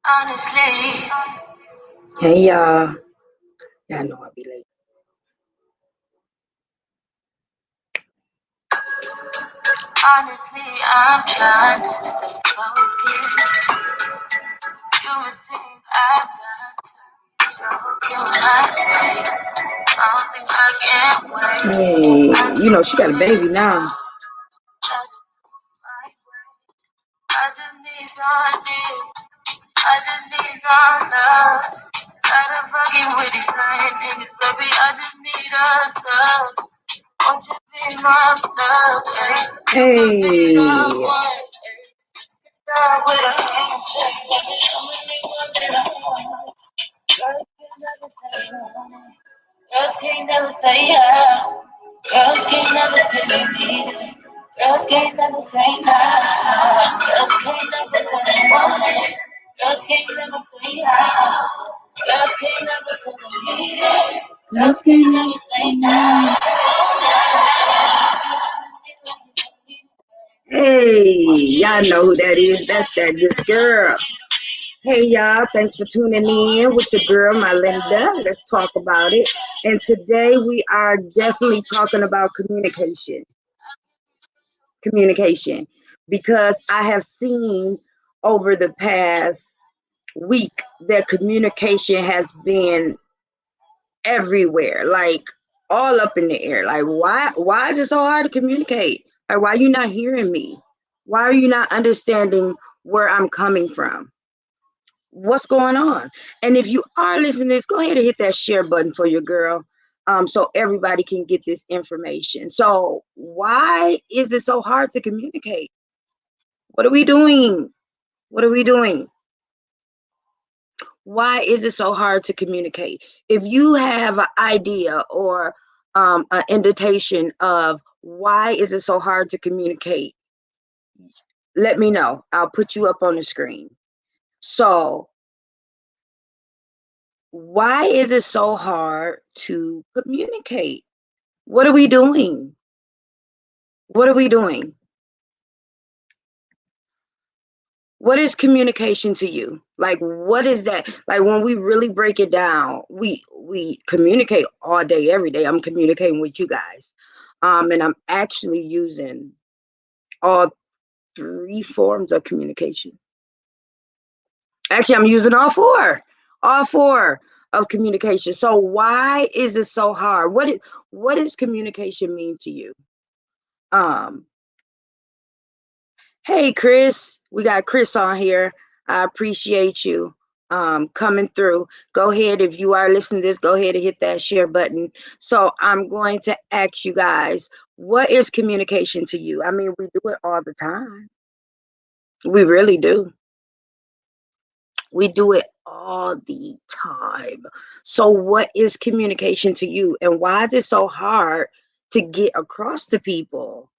Honestly. Hey y'all. Y'all know I'll be late. Honestly, I'm trying to stay focused. You must think I got joking my face. I don't think I can wait. Hey, you know she got a baby now. I just need some I just need some love. Tired of fucking with these lying niggas, baby. I just need a thug. Won't you be my plug? Hey. With a handshake, baby. I'm a nigga that I want. Girls can't never say no. Girls can't never say yeah. Girls can't never say they need it. Girls can't never say nah. Girls can't never say they want it. Girls can't never say yeah. Girls can't never say they need it. Girls can't never say nah. Hey, y'all know who that is. That's that good girl. Hey y'all, thanks for tuning in with your girl, my Linda. Let's talk about it. And today we are definitely talking about communication. Communication. Because I have seen over the past week that communication has been everywhere, like all up in the air. Like why is it so hard to communicate? Like why are you not hearing me? Why are you not understanding where I'm coming from? What's going on? And if you are listening to this, go ahead and hit that share button for your girl, so everybody can get this information. So why is it so hard to communicate? What are we doing? What are we doing? Why is it so hard to communicate? If you have an idea or an indication of why is it so hard to communicate, let me know. I'll put you up on the screen. So why is it so hard to communicate? What are we doing? What are we doing? What is communication to you? Like, what is that? Like, when we really break it down, we communicate all day, every day. I'm communicating with you guys. And I'm actually using all 3 forms of communication. Actually, I'm using all 4 of communication. So why is it so hard? What does communication mean to you? Hey, Chris, we got Chris on here. I appreciate you coming through. Go ahead, if you are listening to this, go ahead and hit that share button. So I'm going to ask you guys, what is communication to you? I mean, we do it all the time. We really do. We do it all the time. So what is communication to you? And why is it so hard to get across to people?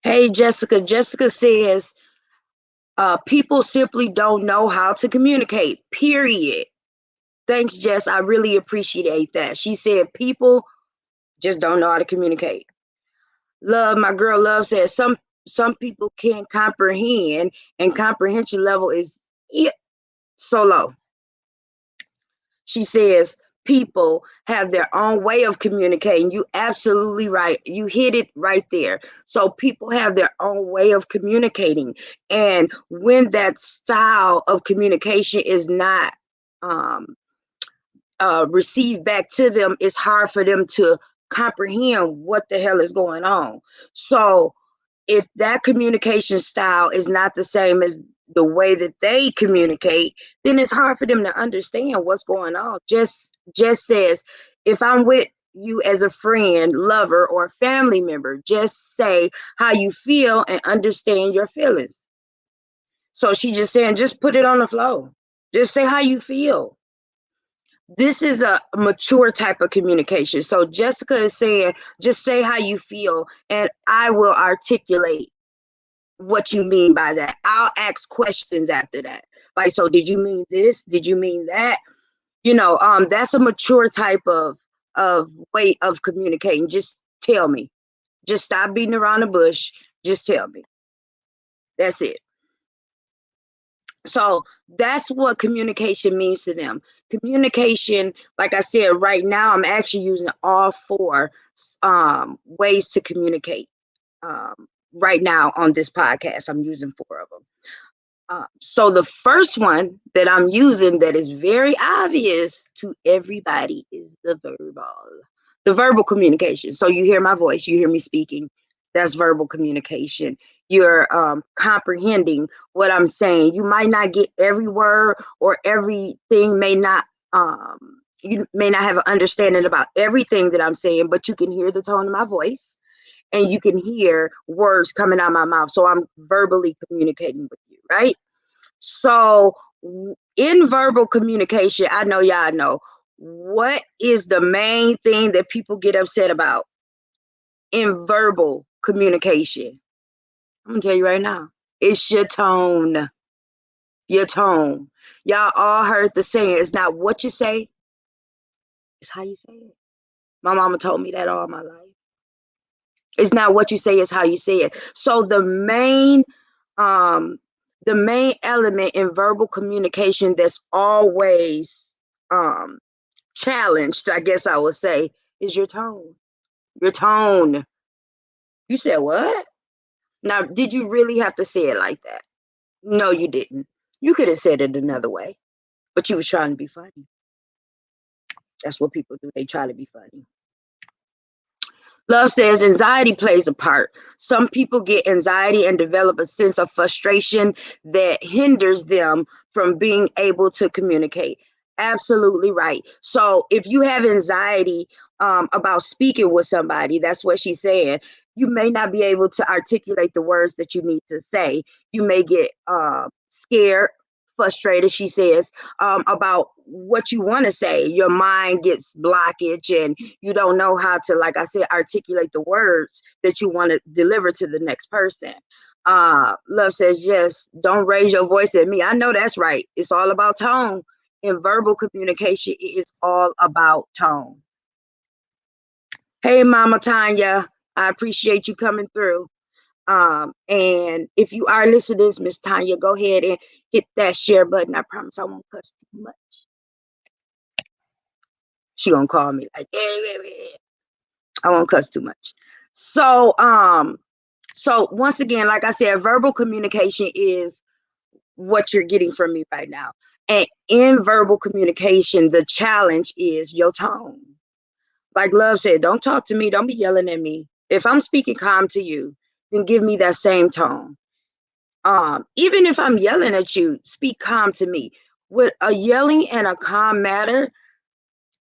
Hey, Jessica. Jessica says, people simply don't know how to communicate, period. Thanks, Jess. I really appreciate that. She said people just don't know how to communicate. Love, my girl Love says some people can't comprehend, and comprehension level is so low. She says people have their own way of communicating. You absolutely right. You hit it right there. So people have their own way of communicating. And when that style of communication is not received back to them, it's hard for them to comprehend what the hell is going on. So if that communication style is not the same as the way that they communicate, then it's hard for them to understand what's going on. Just says, if I'm with you as a friend, lover, or family member, just say how you feel and understand your feelings. So she just saying, just put it on the flow. Just say how you feel. This is a mature type of communication. So Jessica is saying, just say how you feel, and I will articulate what you mean by that. I'll ask questions after that. Like, so did you mean this? Did you mean that? You know, that's a mature type of way of communicating. Just tell me. Just stop beating around the bush. Just tell me. That's it. So that's what communication means to them. Communication, like I said, right now I'm actually using all four ways to communicate. Right now on this podcast, I'm using four of them. So the first one that I'm using that is very obvious to everybody is the verbal communication. So you hear my voice, you hear me speaking. That's verbal communication. You're comprehending what I'm saying. You might not get every word or everything may not you may not have an understanding about everything that I'm saying, but you can hear the tone of my voice and you can hear words coming out of my mouth. So I'm verbally communicating with you, right? So in verbal communication, I know y'all know what is the main thing that people get upset about in verbal communication. I'm gonna tell you right now, it's your tone. Your tone. Y'all all heard the saying, it's not what you say, it's how you say it. My mama told me that all my life. It's not what you say, it's how you say it. So um the main element in verbal communication that's always challenged, I guess I would say, is your tone. Your tone. You said what? Now, did you really have to say it like that? No, you didn't. You could have said it another way, but you was trying to be funny. That's what people do. They try to be funny. Love says anxiety plays a part. Some people get anxiety and develop a sense of frustration that hinders them from being able to communicate. Absolutely right. So if you have anxiety about speaking with somebody, that's what she's saying. You may not be able to articulate the words that you need to say. You may get scared, frustrated, she says, about what you want to say. Your mind gets blockage and you don't know how to, like I said, articulate the words that you want to deliver to the next person. Love says, yes, don't raise your voice at me. I know that's right. It's all about tone. In verbal communication, it is all about tone. Hey, Mama Tanya, I appreciate you coming through. And if you are listening to this, Miss Tanya, go ahead and hit that share button. I promise I won't cuss too much. She gonna call me like, I won't cuss too much. So once again, like I said, verbal communication is what you're getting from me right now. And in verbal communication, the challenge is your tone. Like Love said, don't talk to me, don't be yelling at me. If I'm speaking calm to you, then give me that same tone. Even if I'm yelling at you, speak calm to me. With a yelling and a calm matter,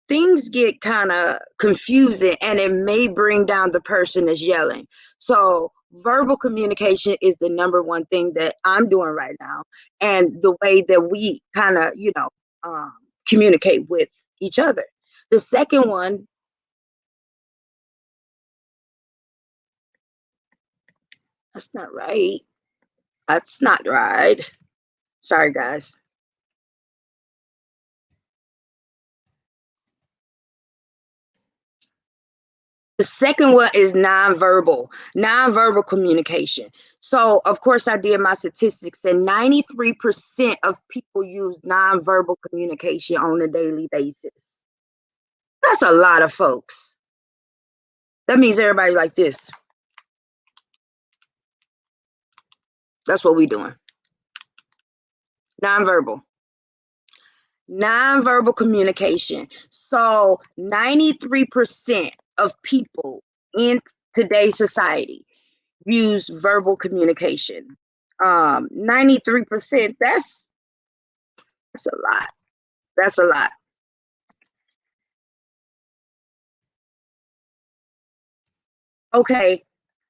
things get kind of confusing and it may bring down the person that's yelling. So verbal communication is the number one thing that I'm doing right now, and the way that we kind of, communicate with each other. The second one, that's not right. That's not right. Sorry, guys. The second one is nonverbal communication. So, of course, I did my statistics, and 93% of people use nonverbal communication on a daily basis. That's a lot of folks. That means everybody like this. That's what we're doing. Nonverbal. Nonverbal communication. So, 93% of people in today's society use verbal communication. 93%, that's a lot. That's a lot. Okay.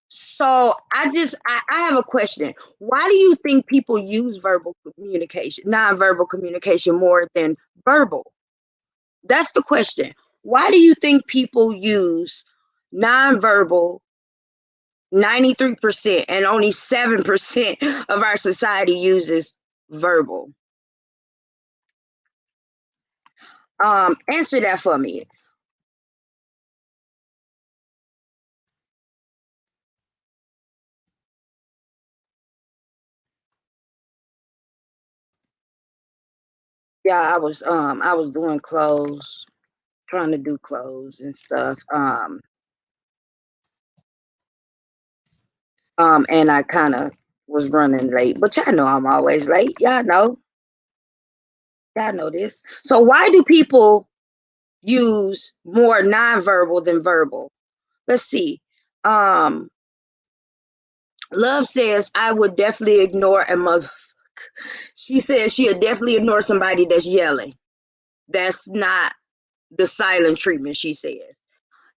So I have a question. Why do you think people use verbal communication, non-verbal communication more than verbal? That's the question. Why do you think people use non-verbal 93% and only 7% of our society uses verbal? Answer that for me. Yeah, I was doing clothes, trying to do clothes and stuff. And I kind of was running late, but y'all know I'm always late. Y'all know this. So why do people use more nonverbal than verbal? Let's see. Um, Love says I would definitely ignore a mother. She says she would definitely ignore somebody that's yelling. That's not the silent treatment, she says.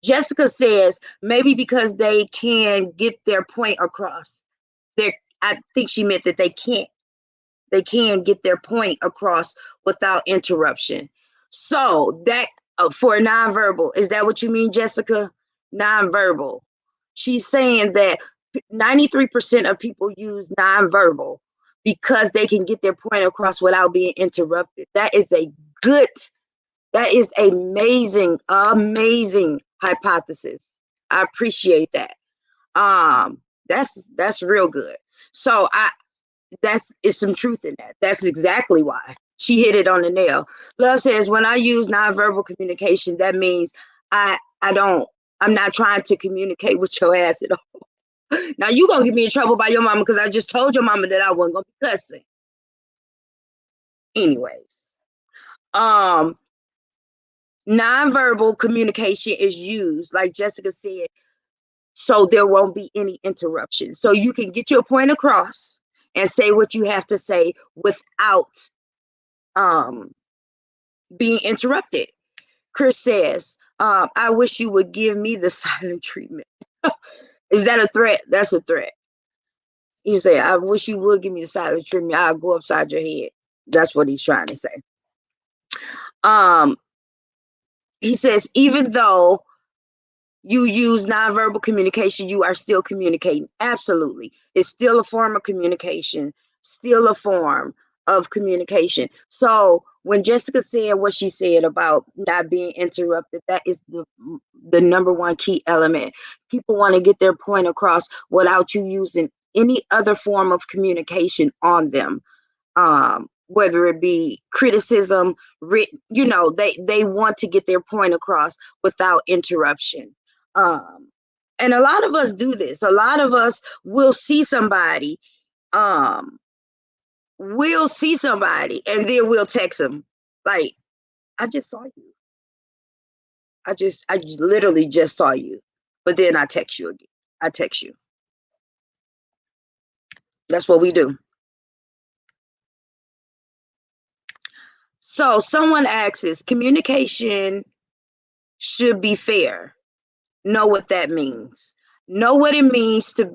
Jessica says maybe because they can get their point across. I think she meant that they can get their point across without interruption. So that for nonverbal, is that what you mean, Jessica? Nonverbal. She's saying that 93% of people use nonverbal because they can get their point across without being interrupted. Good, that is amazing, amazing hypothesis. I appreciate that. Um, that's real good. So that's is some truth in that. That's exactly why she hit it on the nail. Love says when I use nonverbal communication, that means I don't I'm not trying to communicate with your ass at all. Now you gonna get me in trouble by your mama because I just told your mama that I wasn't gonna be cussing. Anyways, um, nonverbal communication is used, like Jessica said, so there won't be any interruption. So you can get your point across and say what you have to say without um being interrupted. Chris says, I wish you would give me the silent treatment. Is that a threat? That's a threat. He said, I wish you would give me the silent treatment. I'll go upside your head. That's what he's trying to say. Um, he says, even though you use nonverbal communication, you are still communicating. Absolutely. It's still a form of communication, still a form of communication. So when Jessica said what she said about not being interrupted, that is the number one key element. People want to get their point across without you using any other form of communication on them. Whether it be criticism, they want to get their point across without interruption. Um, and a lot of us do this. A lot of us will see somebody, um, and then we'll text them like, I just saw you. I literally just saw you. But then I text you again. I text you. That's what we do. So someone asks, communication should be fair. Know what that means. Know what it means to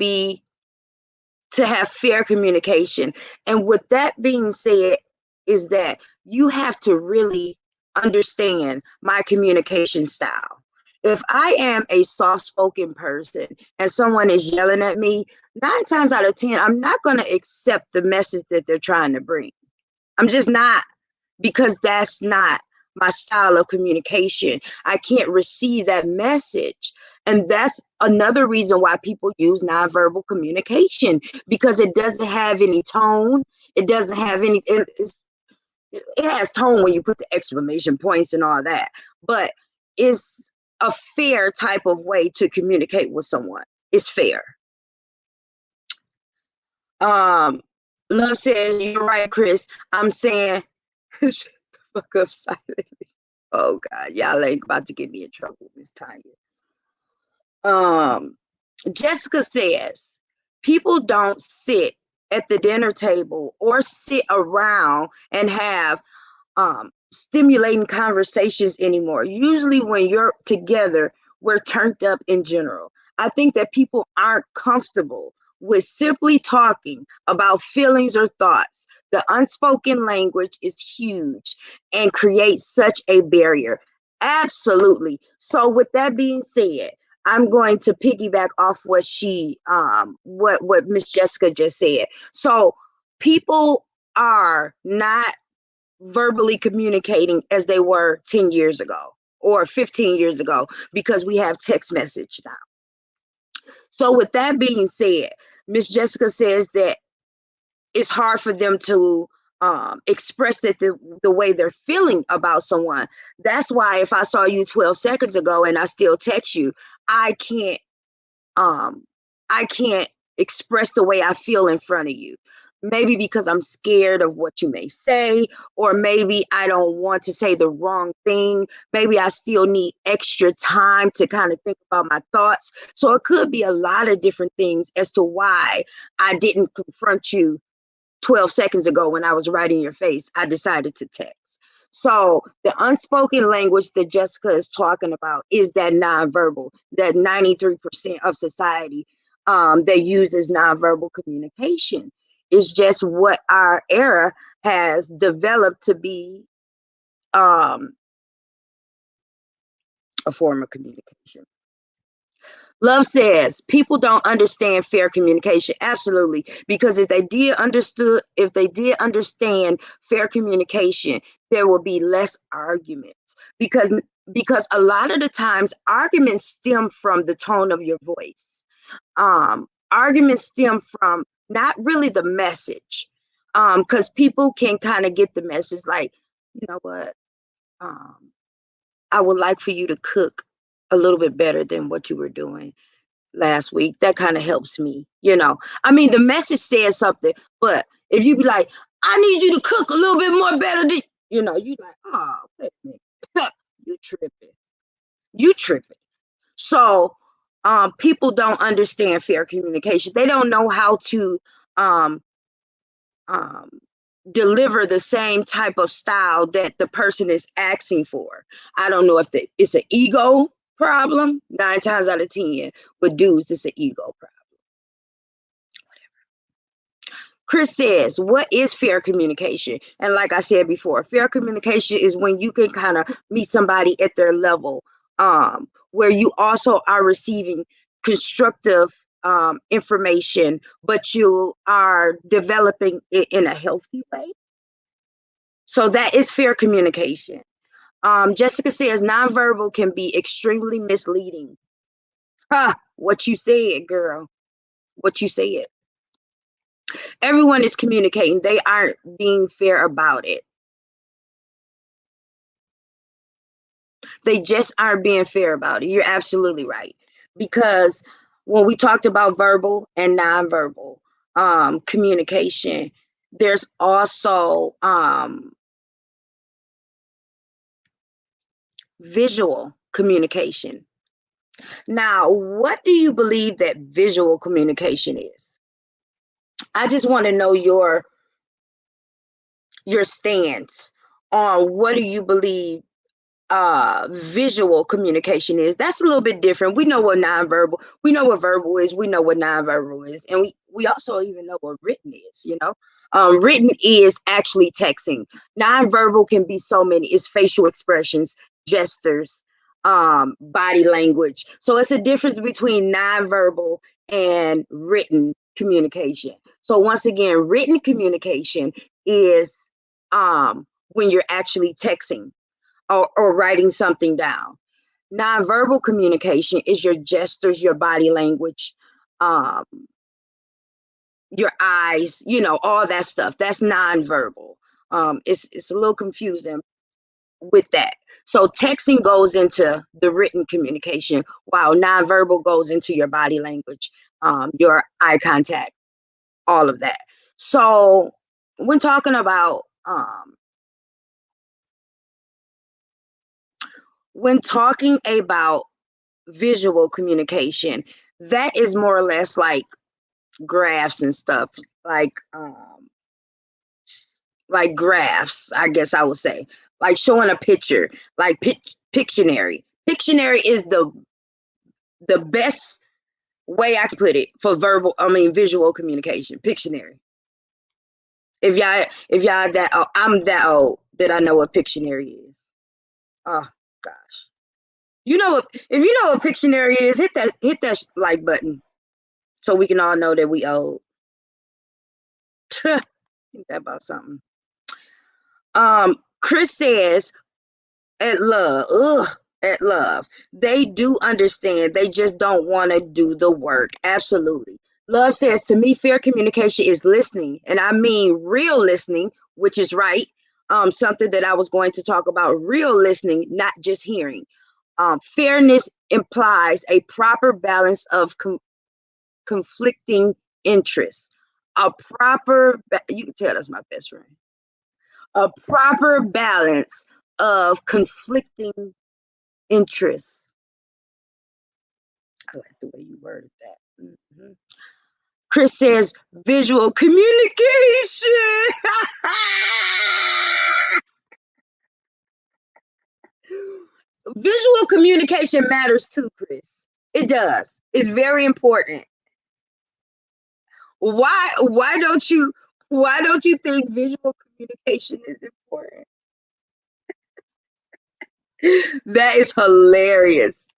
have fair communication. And with that being said, is that you have to really understand my communication style. If I am a soft spoken person and someone is yelling at me, 9 times out of 10, I'm not going to accept the message that they're trying to bring. I'm just not, because that's not my style of communication. I can't receive that message. And that's another reason why people use nonverbal communication, because it doesn't have any tone. It doesn't have any, it has tone when you put the exclamation points and all that, but it's a fair type of way to communicate with someone. It's fair. Um, Love says, you're right, Chris. I'm saying, shut the fuck up silently. Oh God, y'all ain't about to get me in trouble, Miss Tanya. Um, Jessica says, people don't sit at the dinner table or sit around and have stimulating conversations anymore. Usually when you're together, we're turned up in general. I think that people aren't comfortable with simply talking about feelings or thoughts. The unspoken language is huge and creates such a barrier. Absolutely. So with that being said, I'm going to piggyback off what Miss Jessica just said. So people are not verbally communicating as they were 10 years ago or 15 years ago, because we have text message now. So with that being said, Miss Jessica says that it's hard for them to express it the way they're feeling about someone. That's why if I saw you 12 seconds ago and I still text you, I can't um I can't express the way I feel in front of you. Maybe because I'm scared of what you may say, or maybe I don't want to say the wrong thing. Maybe I still need extra time to kind of think about my thoughts. So it could be a lot of different things as to why I didn't confront you 12 seconds ago when I was right in your face. I decided to text. So the unspoken language that Jessica is talking about is that nonverbal, that 93% of society that uses nonverbal communication. Is just what our era has developed to be um, a form of communication. Love says people don't understand fair communication. Absolutely, because if they did understand fair communication, there will be less arguments. Because a lot of the times arguments stem from the tone of your voice. Arguments stem from not really the message, because people can kind of get the message like, you know what, um, I would like for you to cook a little bit better than what you were doing last week. That kind of helps me, you know. I mean, the message says something, but if you be like, I need you to cook a little bit more better than, you know, you like, oh, wait a minute, you tripping, you tripping. So people don't understand fair communication. They don't know how to um, um, deliver the same type of style that the person is asking for. I don't know if it's an ego problem. 9 times out of 10 with dudes, it's an ego problem. Chris says, what is fair communication? And like I said before, fair communication is when you can kind of meet somebody at their level, where you also are receiving constructive information, but you are developing it in a healthy way. So that is fair communication. Jessica says nonverbal can be extremely misleading. What you said, girl. What you said. Everyone is communicating. They aren't being fair about it. They just aren't being fair about it. You're absolutely right. Because when we talked about verbal and nonverbal communication, there's also visual communication. Now, what do you believe that visual communication is? I just want to know your stance on what do you believe visual communication is. That's a little bit different. We know what nonverbal, we know what verbal is, we know what nonverbal is, and we also even know what written is, you know. Written is actually texting. Nonverbal can be so many, it's facial expressions, gestures, body language. So it's a difference between nonverbal and written communication. So once again, written communication is when you're actually texting or writing something down. Nonverbal communication is your gestures, your body language, um, your eyes, you know, all that stuff. That's nonverbal. It's a little confusing with that. So texting goes into the written communication, while nonverbal goes into your body language, your eye contact, all of that. So when talking about visual communication, that is more or less like graphs and stuff, like graphs, I guess I would say, like showing a picture, like Pictionary. Pictionary is the best way I can put it for visual communication. Pictionary. If y'all that I'm that old that I know what Pictionary is. Oh gosh. You know what? If you know what Pictionary is, hit that like button so we can all know that we old. Think that about something. Chris says at love, they do understand. They just don't want to do the work. Absolutely. Love says, to me, fair communication is listening, and I mean real listening, which is right. Something that I was going to talk about, real listening, not just hearing. Fairness implies a proper balance of conflicting interests. You can tell that's my best friend. A proper balance of conflicting interests. I like the way you worded that. Mm-hmm. Chris says visual communication. Visual communication matters too, Chris. It does. It's very important. Why don't you think visual communication is important? That is hilarious.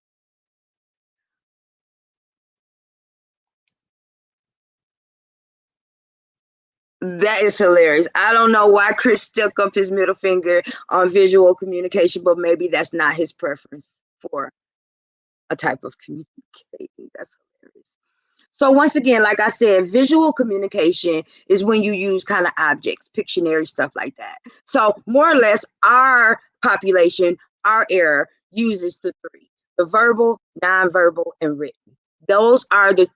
That is hilarious. I don't know why Chris stuck up his middle finger on visual communication, but maybe that's not his preference for a type of communicating. That's hilarious. So once again, like I said, visual communication is when you use kind of objects, Pictionary, stuff like that. So more or less, our population, our era uses the three: the verbal, nonverbal, and written. Those are the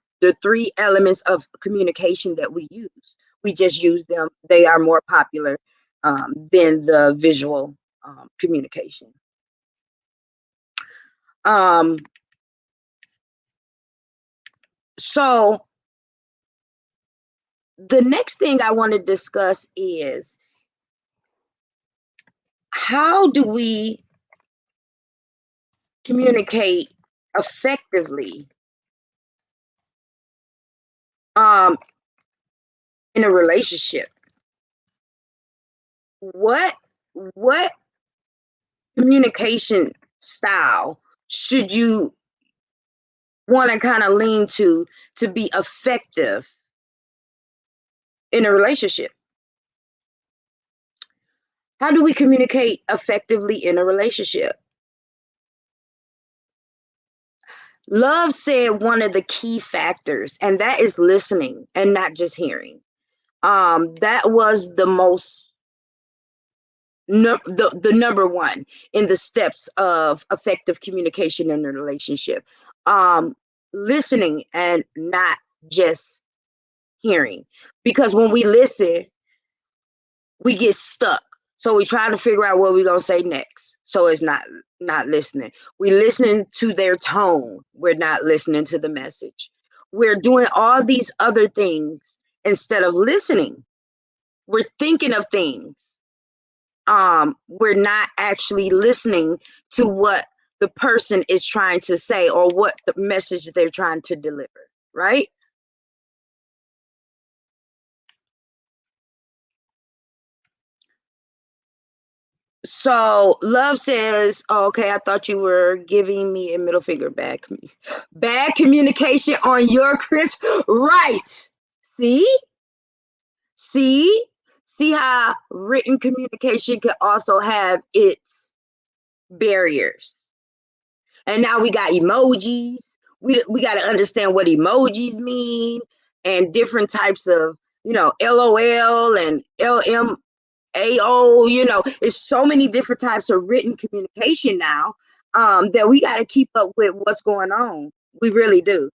three elements of communication that we use. We just use them. They are more popular than the visual communication. Um, so the next thing I want to discuss is, how do we communicate effectively um, in a relationship? What communication style should you want to kind of lean to be effective in a relationship? How do we communicate effectively in a relationship? Love said one of the key factors, and that is listening and not just hearing. That was the most the number one in the steps of effective communication in a relationship. Um, Listening and not just hearing, because when we listen, we get stuck. So we try to figure out what we're gonna say next. So it's not listening. We listening to their tone. We're not listening to the message. We're doing all these other things instead of listening. We're thinking of things. We're not actually listening to what the person is trying to say or what the message they're trying to deliver, right? So love says, oh, okay, I thought you were giving me a middle finger. Bad communication on your Chris. Right. See? See? See how written communication can also have its barriers. And now we got emojis. We got to understand what emojis mean, and different types of, LOL and LMAO. It's so many different types of written communication now, that we got to keep up with what's going on. We really do.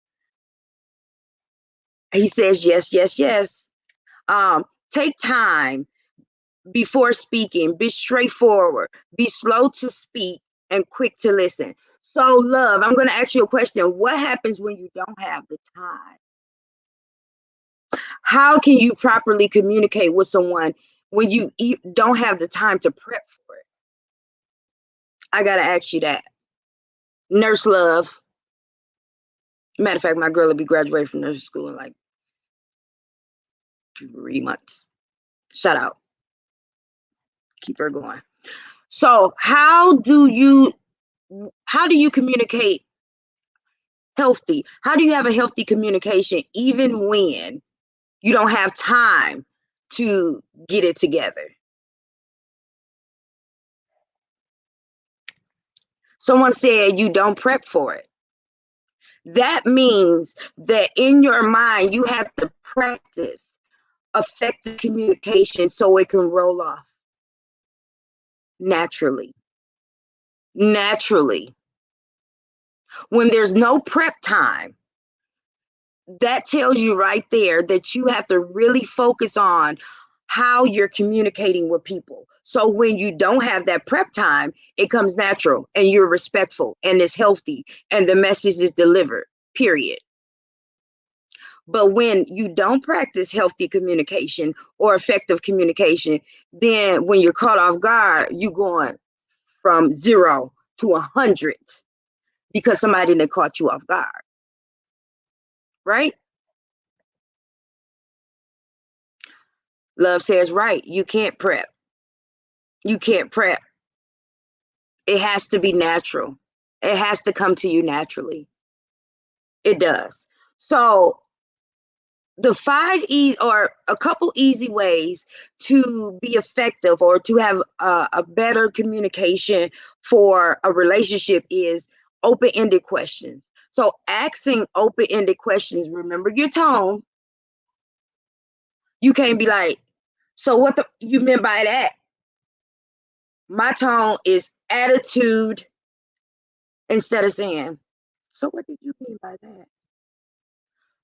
He says yes, yes, yes. Take time before speaking. Be straightforward. Be slow to speak and quick to listen. So, love, I'm going to ask you a question. What happens when you don't have the time? How can you properly communicate with someone when you don't have the time to prep for it? I got to ask you that. Nurse Love. Matter of fact, my girl will be graduating from nursing school in like 3 months. Shout out. Keep her going. So, how do you communicate healthy? How do you have a healthy communication even when you don't have time to get it together? Someone said you don't prep for it. That means that in your mind, you have to practice effective communication so it can roll off naturally. Naturally. When there's no prep time, that tells you right there that you have to really focus on how you're communicating with people. So when you don't have that prep time, it comes natural and you're respectful and it's healthy and the message is delivered, period. But when you don't practice healthy communication or effective communication, then when you're caught off guard, you're going from 0 to 100 because somebody didn't caught you off guard, right? Love says, right, you can't prep. You can't prep. It has to be natural. It has to come to you naturally. It does. So the 5 or a couple easy ways to be effective or to have a better communication for a relationship is open-ended questions. So asking open-ended questions, remember your tone. You can't be like, so what you meant by that? My tone is attitude instead of saying, so what did you mean by that?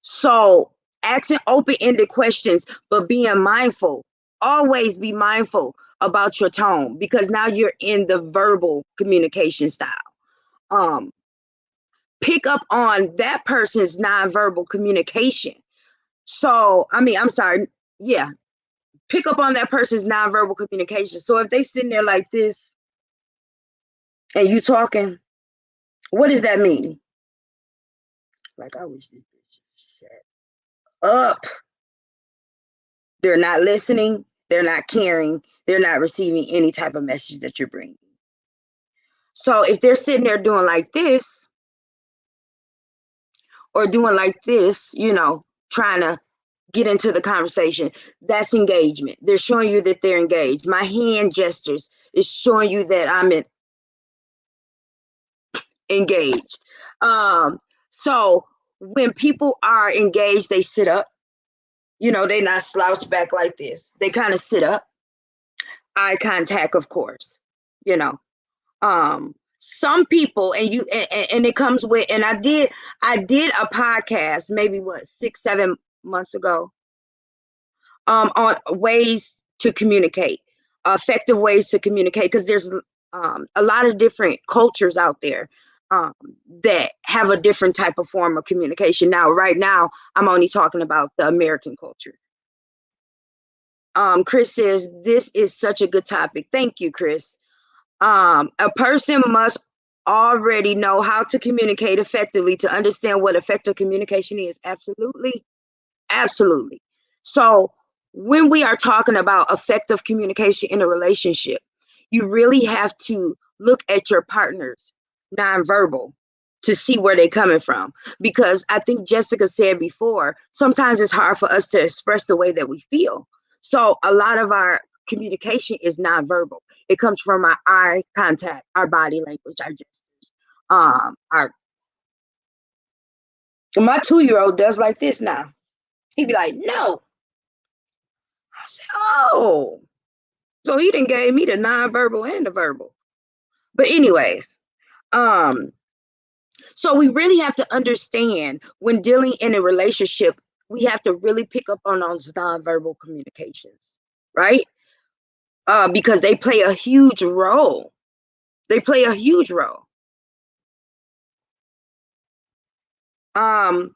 So asking open-ended questions, but being mindful. Always be mindful about your tone because now you're in the verbal communication style. Pick up on that person's nonverbal communication. So, I'm sorry. Yeah. Pick up on that person's nonverbal communication. So if they sitting there like this and you talking, what does that mean? Like, I wish this bitch shut up. They're not listening. They're not caring. They're not receiving any type of message that you're bringing. So if they're sitting there doing like this or doing like this, trying to get into the conversation, that's engagement. They're showing you that they're engaged. My hand gestures is showing you that I'm engaged. So when people are engaged, they sit up. They not slouch back like this. They kind of sit up. Eye contact, of course. Some people, and it comes with, and I did a podcast maybe 6-7 months ago, on ways to communicate, effective ways to communicate, because there's a lot of different cultures out there that have a different type of form of communication. Now, right now, I'm only talking about the American culture. Chris says, this is such a good topic. Thank you, Chris. A person must already know how to communicate effectively to understand what effective communication is. Absolutely. Absolutely. So when we are talking about effective communication in a relationship, you really have to look at your partner's nonverbal to see where they're coming from. Because I think Jessica said before, sometimes it's hard for us to express the way that we feel. So a lot of our communication is nonverbal. It comes from our eye contact, our body language, our gestures. My 2-year-old does like this now. He'd be like, no. I said, oh. So he didn't gave me the nonverbal and the verbal. But anyways, so we really have to understand when dealing in a relationship, we have to really pick up on those nonverbal communications, right? Because they play a huge role. They play a huge role. And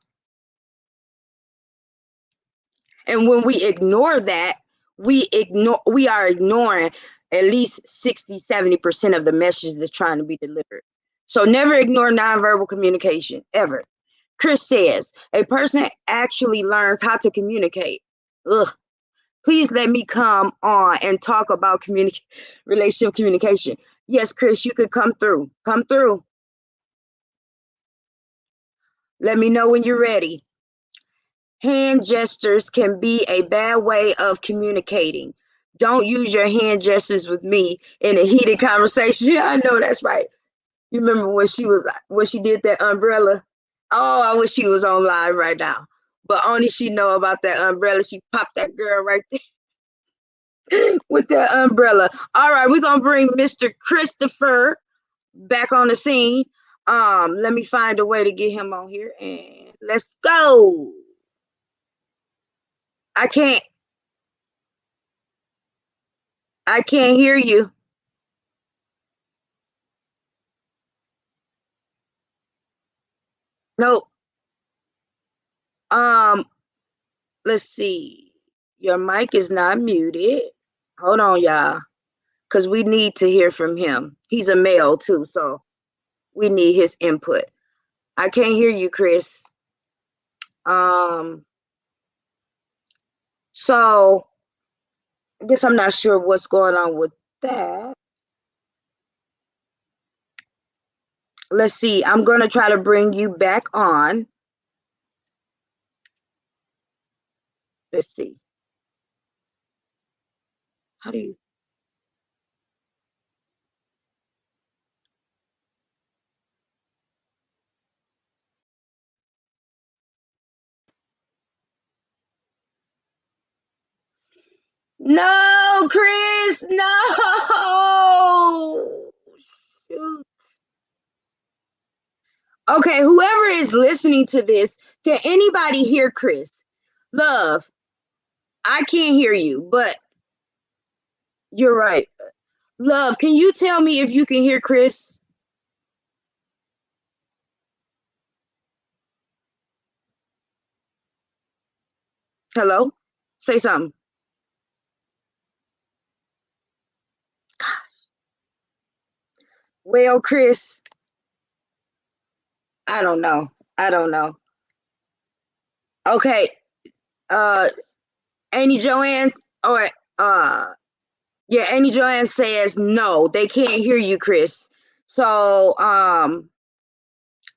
when we ignore that, we are ignoring at least 60-70% of the message that's trying to be delivered. So never ignore nonverbal communication, ever. Chris says, a person actually learns how to communicate. Ugh. Please let me come on and talk about relationship communication. Yes, Chris, you could come through. Come through. Let me know when you're ready. Hand gestures can be a bad way of communicating. Don't use your hand gestures with me in a heated conversation. Yeah, I know that's right. You remember when she did that umbrella? Oh, I wish she was on live right now. But only she know about that umbrella. She popped that girl right there with that umbrella. All right, we're gonna bring Mr. Christopher back on the scene. Let me find a way to get him on here and let's go. I can't I can't hear you. No. Um, let's see. Your mic is not muted. Hold on, y'all. Because we need to hear from him. He's a male too, so we need his input. I can't hear you, Chris. Um, so I guess I'm not sure what's going on with that. Let's see. I'm gonna try to bring you back on. Let's see. How do you? No, Chris. No. Shoot. Okay, whoever is listening to this, can anybody hear Chris? Love, I can't hear you, but you're right. Love, can you tell me if you can hear Chris? Hello? Say something. Well, Chris, I don't know. I don't know. Okay. Uh Annie Joanne or yeah, Annie Joanne says no, they can't hear you, Chris. So I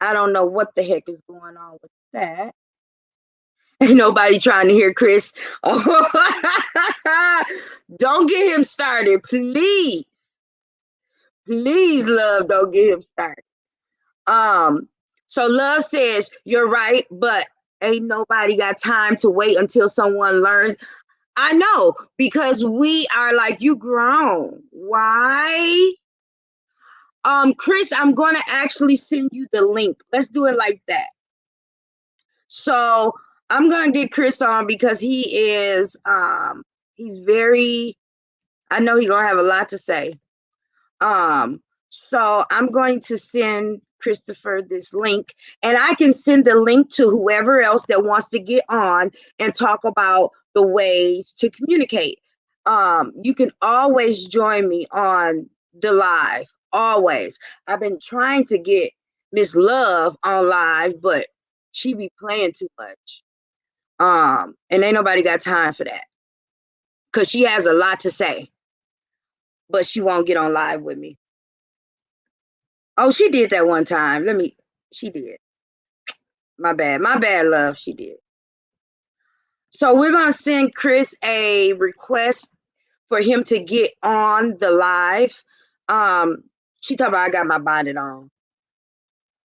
don't know what the heck is going on with that. Ain't nobody trying to hear Chris. Oh, don't get him started, please. Please, love, don't get him started. Um, so love says you're right, but ain't nobody got time to wait until someone learns. I know because we are like you grown. Why? Chris, I'm gonna actually send you the link. Let's do it like that. So I'm gonna get Chris on because he's very, I know he's gonna have a lot to say. So I'm going to send Christopher this link, and I can send the link to whoever else that wants to get on and talk about the ways to communicate. You can always join me on the live. Always. I've been trying to get Miss Love on live, but she be playing too much. And ain't nobody got time for that because she has a lot to say, but she won't get on live with me. Oh, she did that one time. She did. My bad, love. She did. So we're going to send Chris a request for him to get on the live. She talking about I got my bonnet on.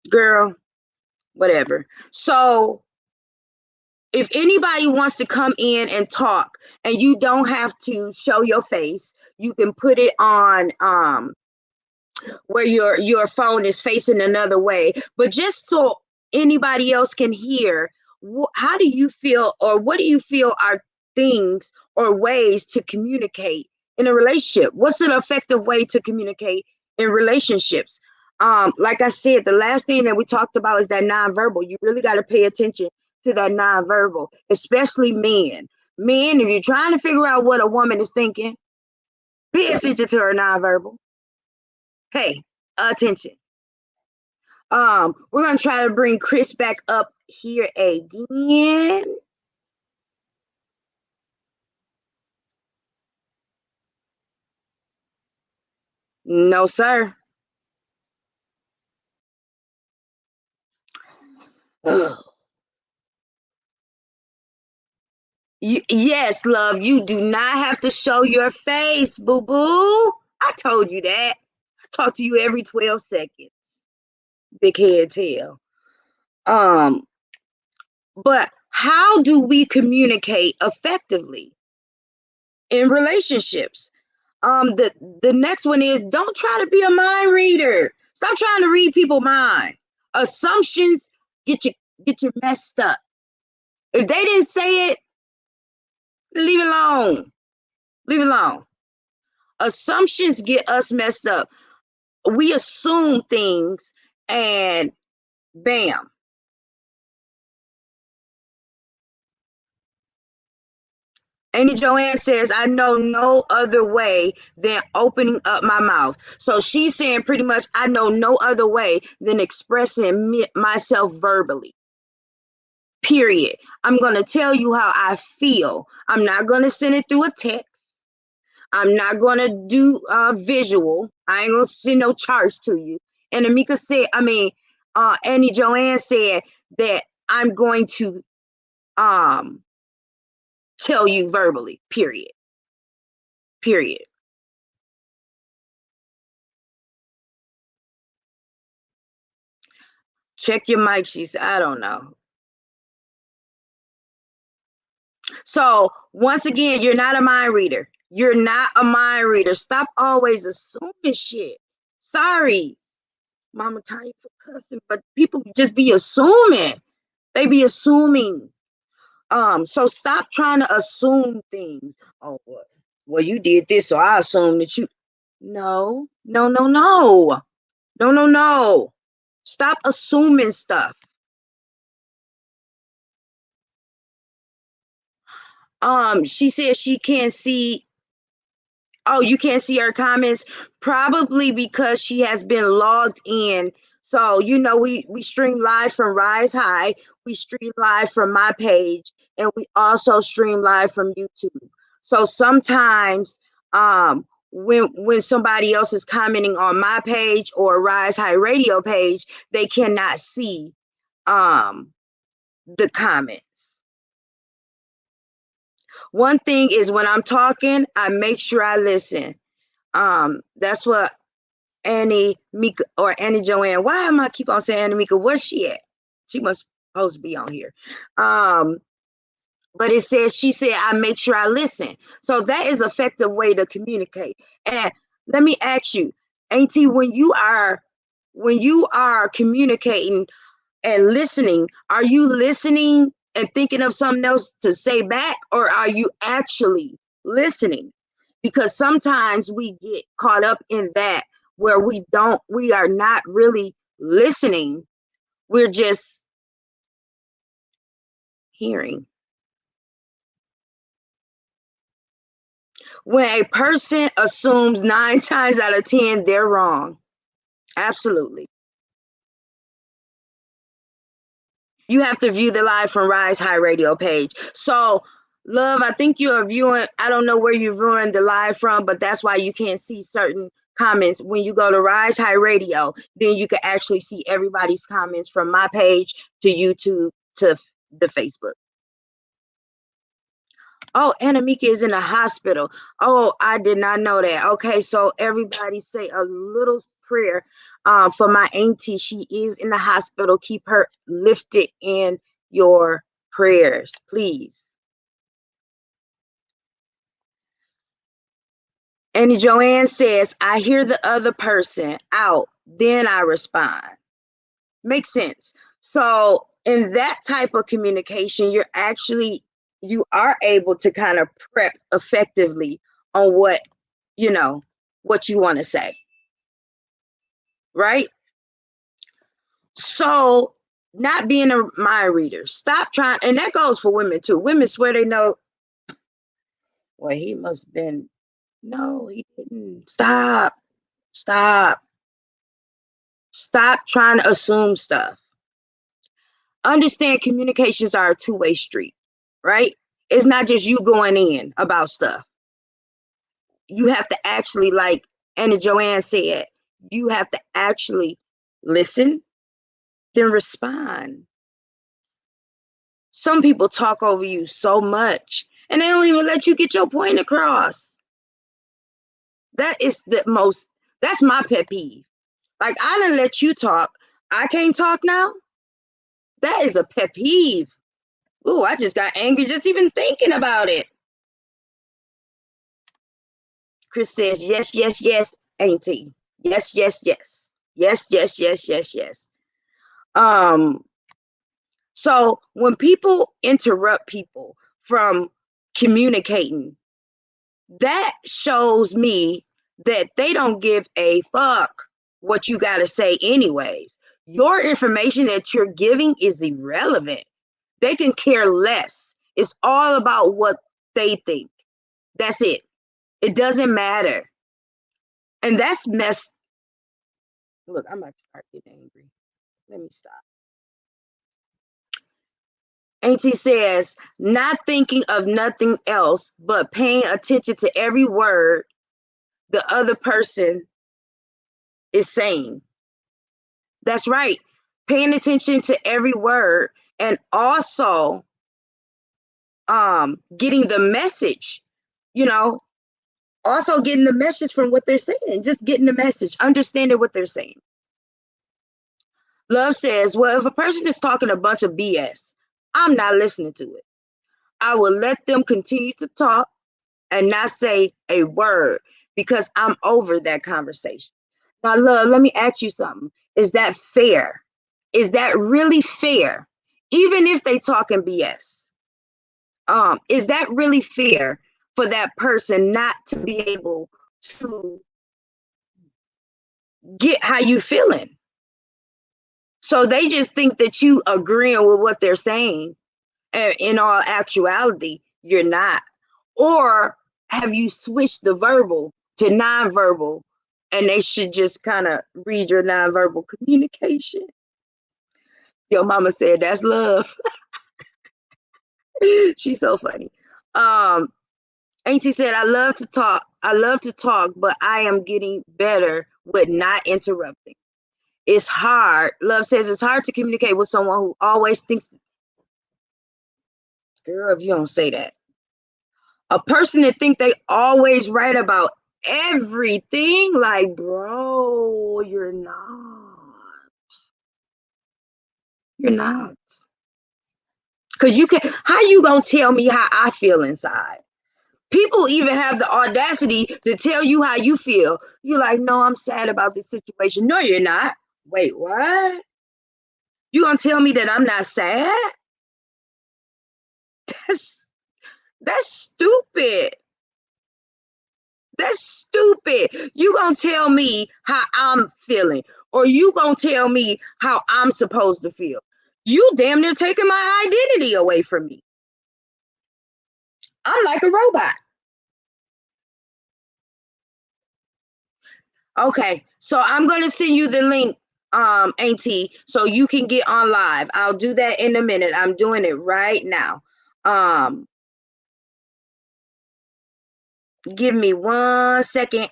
Girl, whatever. So if anybody wants to come in and talk and you don't have to show your face, you can put it on where your phone is facing another way, but just so anybody else can hear, how do you feel or what do you feel are things or ways to communicate in a relationship? What's an effective way to communicate in relationships? Like I said, the last thing that we talked about is that nonverbal. You really got to pay attention to that nonverbal, especially men. Men, if you're trying to figure out what a woman is thinking, pay attention to her nonverbal. Pay attention. We're gonna try to bring Chris back up here again. No, sir. Yes, love, you do not have to show your face, boo boo. I told you that. I talk to you every 12 seconds. Big head tail. Um, but how do we communicate effectively in relationships? The next one is, don't try to be a mind reader. Stop trying to read people's mind. Assumptions get you messed up. If they didn't say it, leave it alone. Leave it alone. Assumptions get us messed up. We assume things and bam. Amy Joanne says, I know no other way than opening up my mouth. So she's saying pretty much, I know no other way than expressing myself verbally. Period. I'm going to tell you how I feel. I'm not going to send it through a text. I'm not going to do visual. I ain't going to send no charts to you. And Amika said, Annie Joanne said that I'm going to tell you verbally, period. Period. Check your mic, she said. I don't know. So once again, you're not a mind reader. You're not a mind reader. Stop always assuming shit. Sorry, Mama Tanya, for cussing, but people just be assuming. They be assuming. So stop trying to assume things. Oh, well, you did this, so I assume that you. No, no, no, no, no, no, no. Stop assuming stuff. She said she can't see. Oh, you can't see her comments? Probably because she has been logged in. So, we stream live from Rise High. We stream live from my page, and we also stream live from YouTube. So sometimes when somebody else is commenting on my page or Rise High Radio page, they cannot see the comments. One thing is, when I'm talking, I make sure I listen. That's what Annie Mika or Annie Joanne. Why am I keep on saying Annie Mika? Where's she at? She must supposed to be on here. But it says, she said, I make sure I listen. So that is an effective way to communicate. And let me ask you, Auntie, when you are communicating and listening, are you listening and thinking of something else to say back, or are you actually listening? Because sometimes we get caught up in that, where we are not really listening. We're just hearing. When a person assumes 9 times out of 10, they're wrong. Absolutely. You have to view the live from Rise High Radio page. So, love, I think you're viewing, I don't know where you're viewing the live from, but that's why you can't see certain comments. When you go to Rise High Radio, then you can actually see everybody's comments from my page to YouTube to the Facebook. Oh, Anamika is in the hospital. Oh, I did not know that. Okay, so everybody say a little prayer for my auntie. She is in the hospital. Keep her lifted in your prayers, please. And Joanne says, I hear the other person out, then I respond. Makes sense. So in that type of communication, you are able to kind of prep effectively on what you want to say, right? So not being a mind reader, stop trying, and that goes for women too. Women swear they know. Well, he must have been. No, he didn't. Stop trying to assume stuff. Understand communications are a two-way street, right? It's not just you going in about stuff. You have to actually, like Anna Joanne said, you have to actually listen, then respond. Some people talk over you so much, and they don't even let you get your point across. That's my pet peeve. Like, I done let you talk. I can't talk now. That is a pet peeve. Ooh, I just got angry just even thinking about it. Chris says, yes, yes, yes, Auntie. Yes, yes, yes. Yes, yes, yes, yes, yes. So when people interrupt people from communicating, that shows me that they don't give a fuck what you got to say anyways. Your information that you're giving is irrelevant. They can care less. It's all about what they think. That's it. It doesn't matter. And that's messed. Look, I'm about to start getting angry. Let me stop. Auntie says, not thinking of nothing else but paying attention to every word the other person is saying. That's right. Paying attention to every word, and also getting the message, also getting the message from what they're saying, just getting the message, understanding what they're saying. Love says, well, if a person is talking a bunch of BS, I'm not listening to it. I will let them continue to talk and not say a word because I'm over that conversation. Now, love, let me ask you something. Is that fair? Is that really fair? Even if they talking BS, is that really fair for that person not to be able to get how you feeling? So they just think that you agreeing with what they're saying, and in all actuality, you're not. Or have you switched the verbal to nonverbal, and they should just kind of read your nonverbal communication? Your mama said that's love. She's so funny. Auntie said, I love to talk, but I am getting better with not interrupting. It's hard. Love says it's hard to communicate with someone who always thinks, girl, if you don't say that. A person that think they always right about everything, like, bro, you're not. You're not. Because how you gonna tell me how I feel inside? People even have the audacity to tell you how you feel. You're like, no, I'm sad about this situation. No, you're not. Wait, what? You gonna tell me that I'm not sad? That's stupid. That's stupid. You gonna tell me how I'm feeling, or you gonna tell me how I'm supposed to feel? You damn near taking my identity away from me. I'm like a robot. Okay, so I'm gonna send you the link, Auntie, so you can get on live. I'll do that in a minute. I'm doing it right now. Give me 1 second.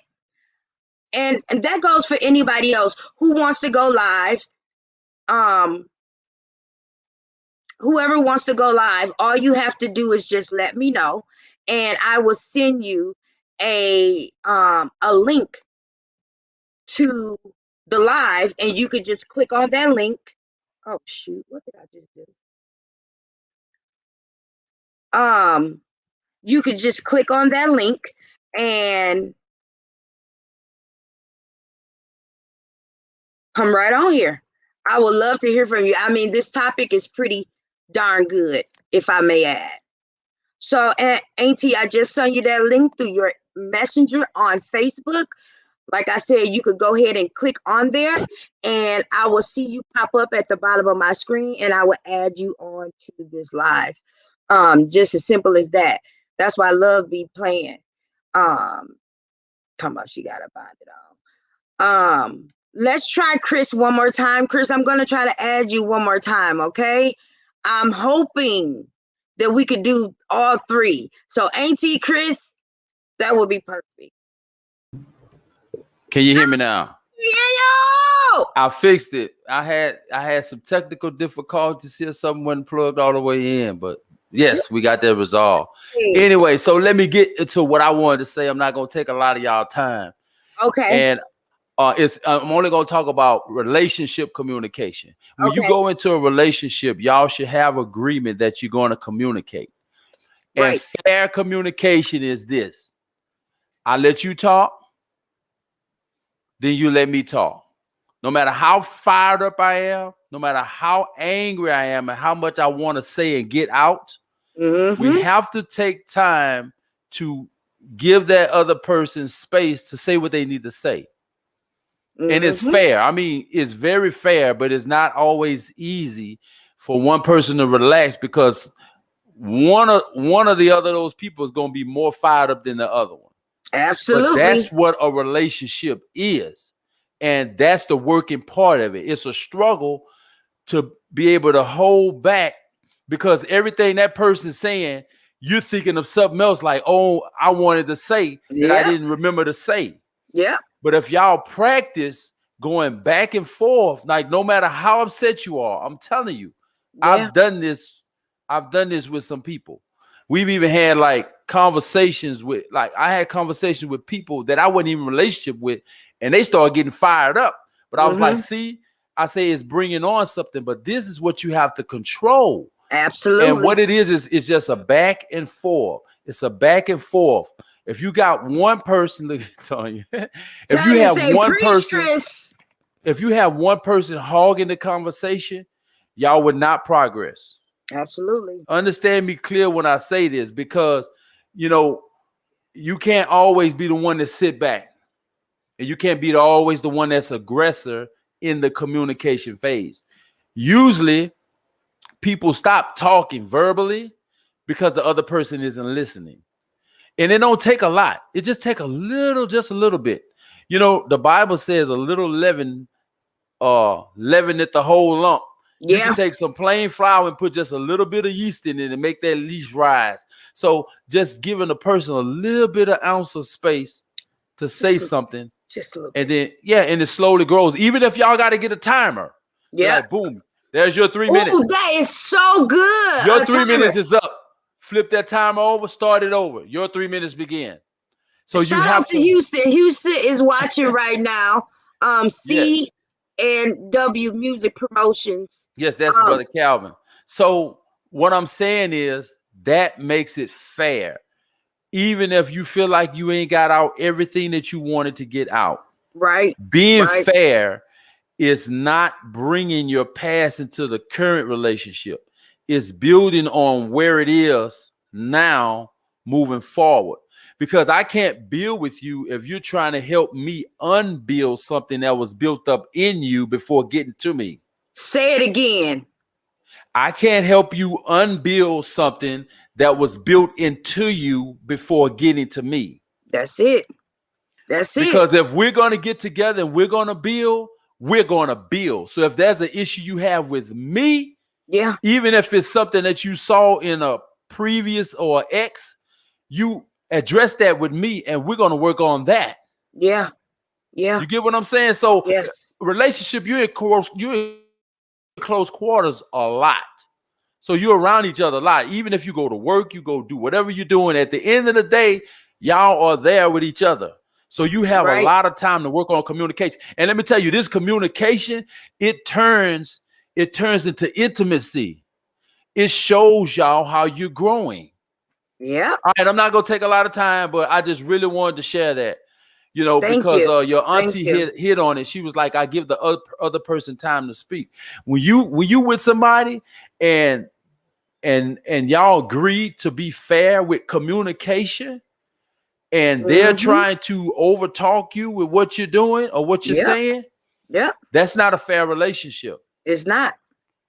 And that goes for anybody else who wants to go live. Whoever wants to go live, all you have to do is just let me know, and I will send you a link to the live, and you could just click on that link. Oh shoot, what did I just do? You could just click on that link and come right on here. I would love to hear from you. I mean, this topic is pretty darn good, if I may add. So, Auntie, I just sent you that link through your messenger on Facebook. Like I said, you could go ahead and click on there, and I will see you pop up at the bottom of my screen, and I will add you on to this live. Just as simple as that. That's why I love be playing. Talking about she got to bind it on. Let's try Chris one more time. Chris, I'm going to try to add you one more time, okay? I'm hoping that we could do all three. So, Auntie, Chris, that would be perfect. Can you hear me now? Yeah, I fixed it. I had some technical difficulties here. Something wasn't plugged all the way in, but yes, we got that resolved. Anyway, so let me get into what I wanted to say. I'm not going to take a lot of y'all time. Okay. And I'm only going to talk about relationship communication. When you Okay. go into a relationship, y'all should have agreement that you're going to communicate. And Right. fair communication is this: I let you talk, then you let me talk. No matter how fired up I am, no matter how angry I am, and how much I want to say and get out, we have to take time to give that other person space to say what they need to say. And it's fair. I mean, it's very fair, but it's not always easy for one person to relax, because one of the other those people is going to be more fired up than the other one. Absolutely. But that's what a relationship is. And that's the working part of it. It's a struggle to be able to hold back, because everything that person's saying, you're thinking of something else, like, oh, I wanted to say that I didn't remember to say. Yeah. But if y'all practice going back and forth, like no matter how upset you are, I'm telling you, I've done this with some people. We've even had like conversations with, like, I had conversations with people that I wasn't even in a relationship with, and they started getting fired up. But I was like, see, I say it's bringing on something, but this is what you have to control. Absolutely. And what it is it's just a back and forth. It's a back and forth. If you got one person, look at Tanya, if you have one person hogging the conversation, y'all would not progress. Absolutely. Understand me clear when I say this, because you can't always be the one to sit back, and you can't be always the one that's aggressor in the communication phase. Usually people stop talking verbally because the other person isn't listening. And it don't take a lot. It just take just a little bit. The Bible says a little leaven leaveneth the whole lump. You can take some plain flour and put just a little bit of yeast in it and make that yeast rise. So just giving a person a little bit of ounce of space to say something, just a little and then and it slowly grows. Even if y'all got to get a timer, like boom, there's your 3 minutes. Oh, that is so good. Your 3 minutes is up. Flip that timer over, start it over. Your 3 minutes begin. So shout out to Houston. Houston is watching right now. C and W Music Promotions. Yes, that's Brother Calvin. So what I'm saying is that makes it fair. Even if you feel like you ain't got out everything that you wanted to get out. Right. Being fair is not bringing your past into the current relationship. It's building on where it is now moving forward. Because I can't build with you if you're trying to help me unbuild something that was built up in you before getting to me. Say it again. I can't help you unbuild something that was built into you before getting to me. That's it. Because if we're going to get together and we're going to build, we're going to build. So if there's an issue you have with me, even if it's something that you saw in a previous or ex, you address that with me and we're going to work on that. Yeah. You get what I'm saying? So relationship, you're in close quarters a lot. So you're around each other a lot. Even if you go to work, you go do whatever you're doing, at the end of the day, y'all are there with each other. So you have a lot of time to work on communication. And let me tell you, this communication, it turns into intimacy. It shows y'all how you're growing. Yeah. All right, I'm not going to take a lot of time, but I just really wanted to share that, because your auntie hit on it. She was like, I give the other person time to speak. When you with somebody and y'all agree to be fair with communication, and they're trying to overtalk you with what you're doing or what you're saying, that's not a fair relationship. It's not.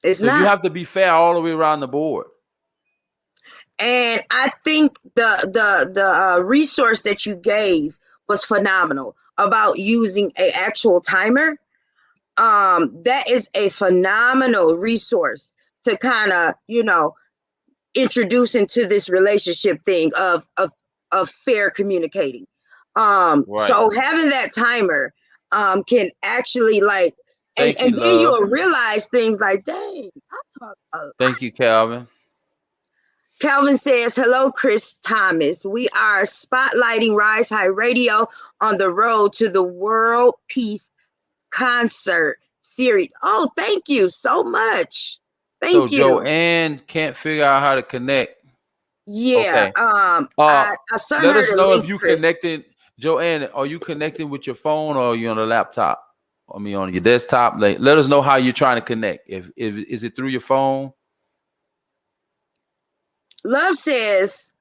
So you have to be fair all the way around the board. And I think the resource that you gave was phenomenal about using an actual timer. That is a phenomenal resource to kind of, introduce into this relationship thing of fair communicating. So having that timer can actually and then you'll realize things like, dang, I talk a lot. Thank you, Calvin. Calvin says, hello, Chris Thomas. We are spotlighting Rise High Radio on the road to the World Peace Concert series. Oh, thank you so much. So Thank you. Joanne can't figure out how to connect. Yeah. Okay. I sent Let her us the know link, if you Chris. connecting. Joanne, are you connecting with your phone or are you on a laptop? I mean, on your desktop. Like, let us know how you're trying to connect. If is it through your phone? Love says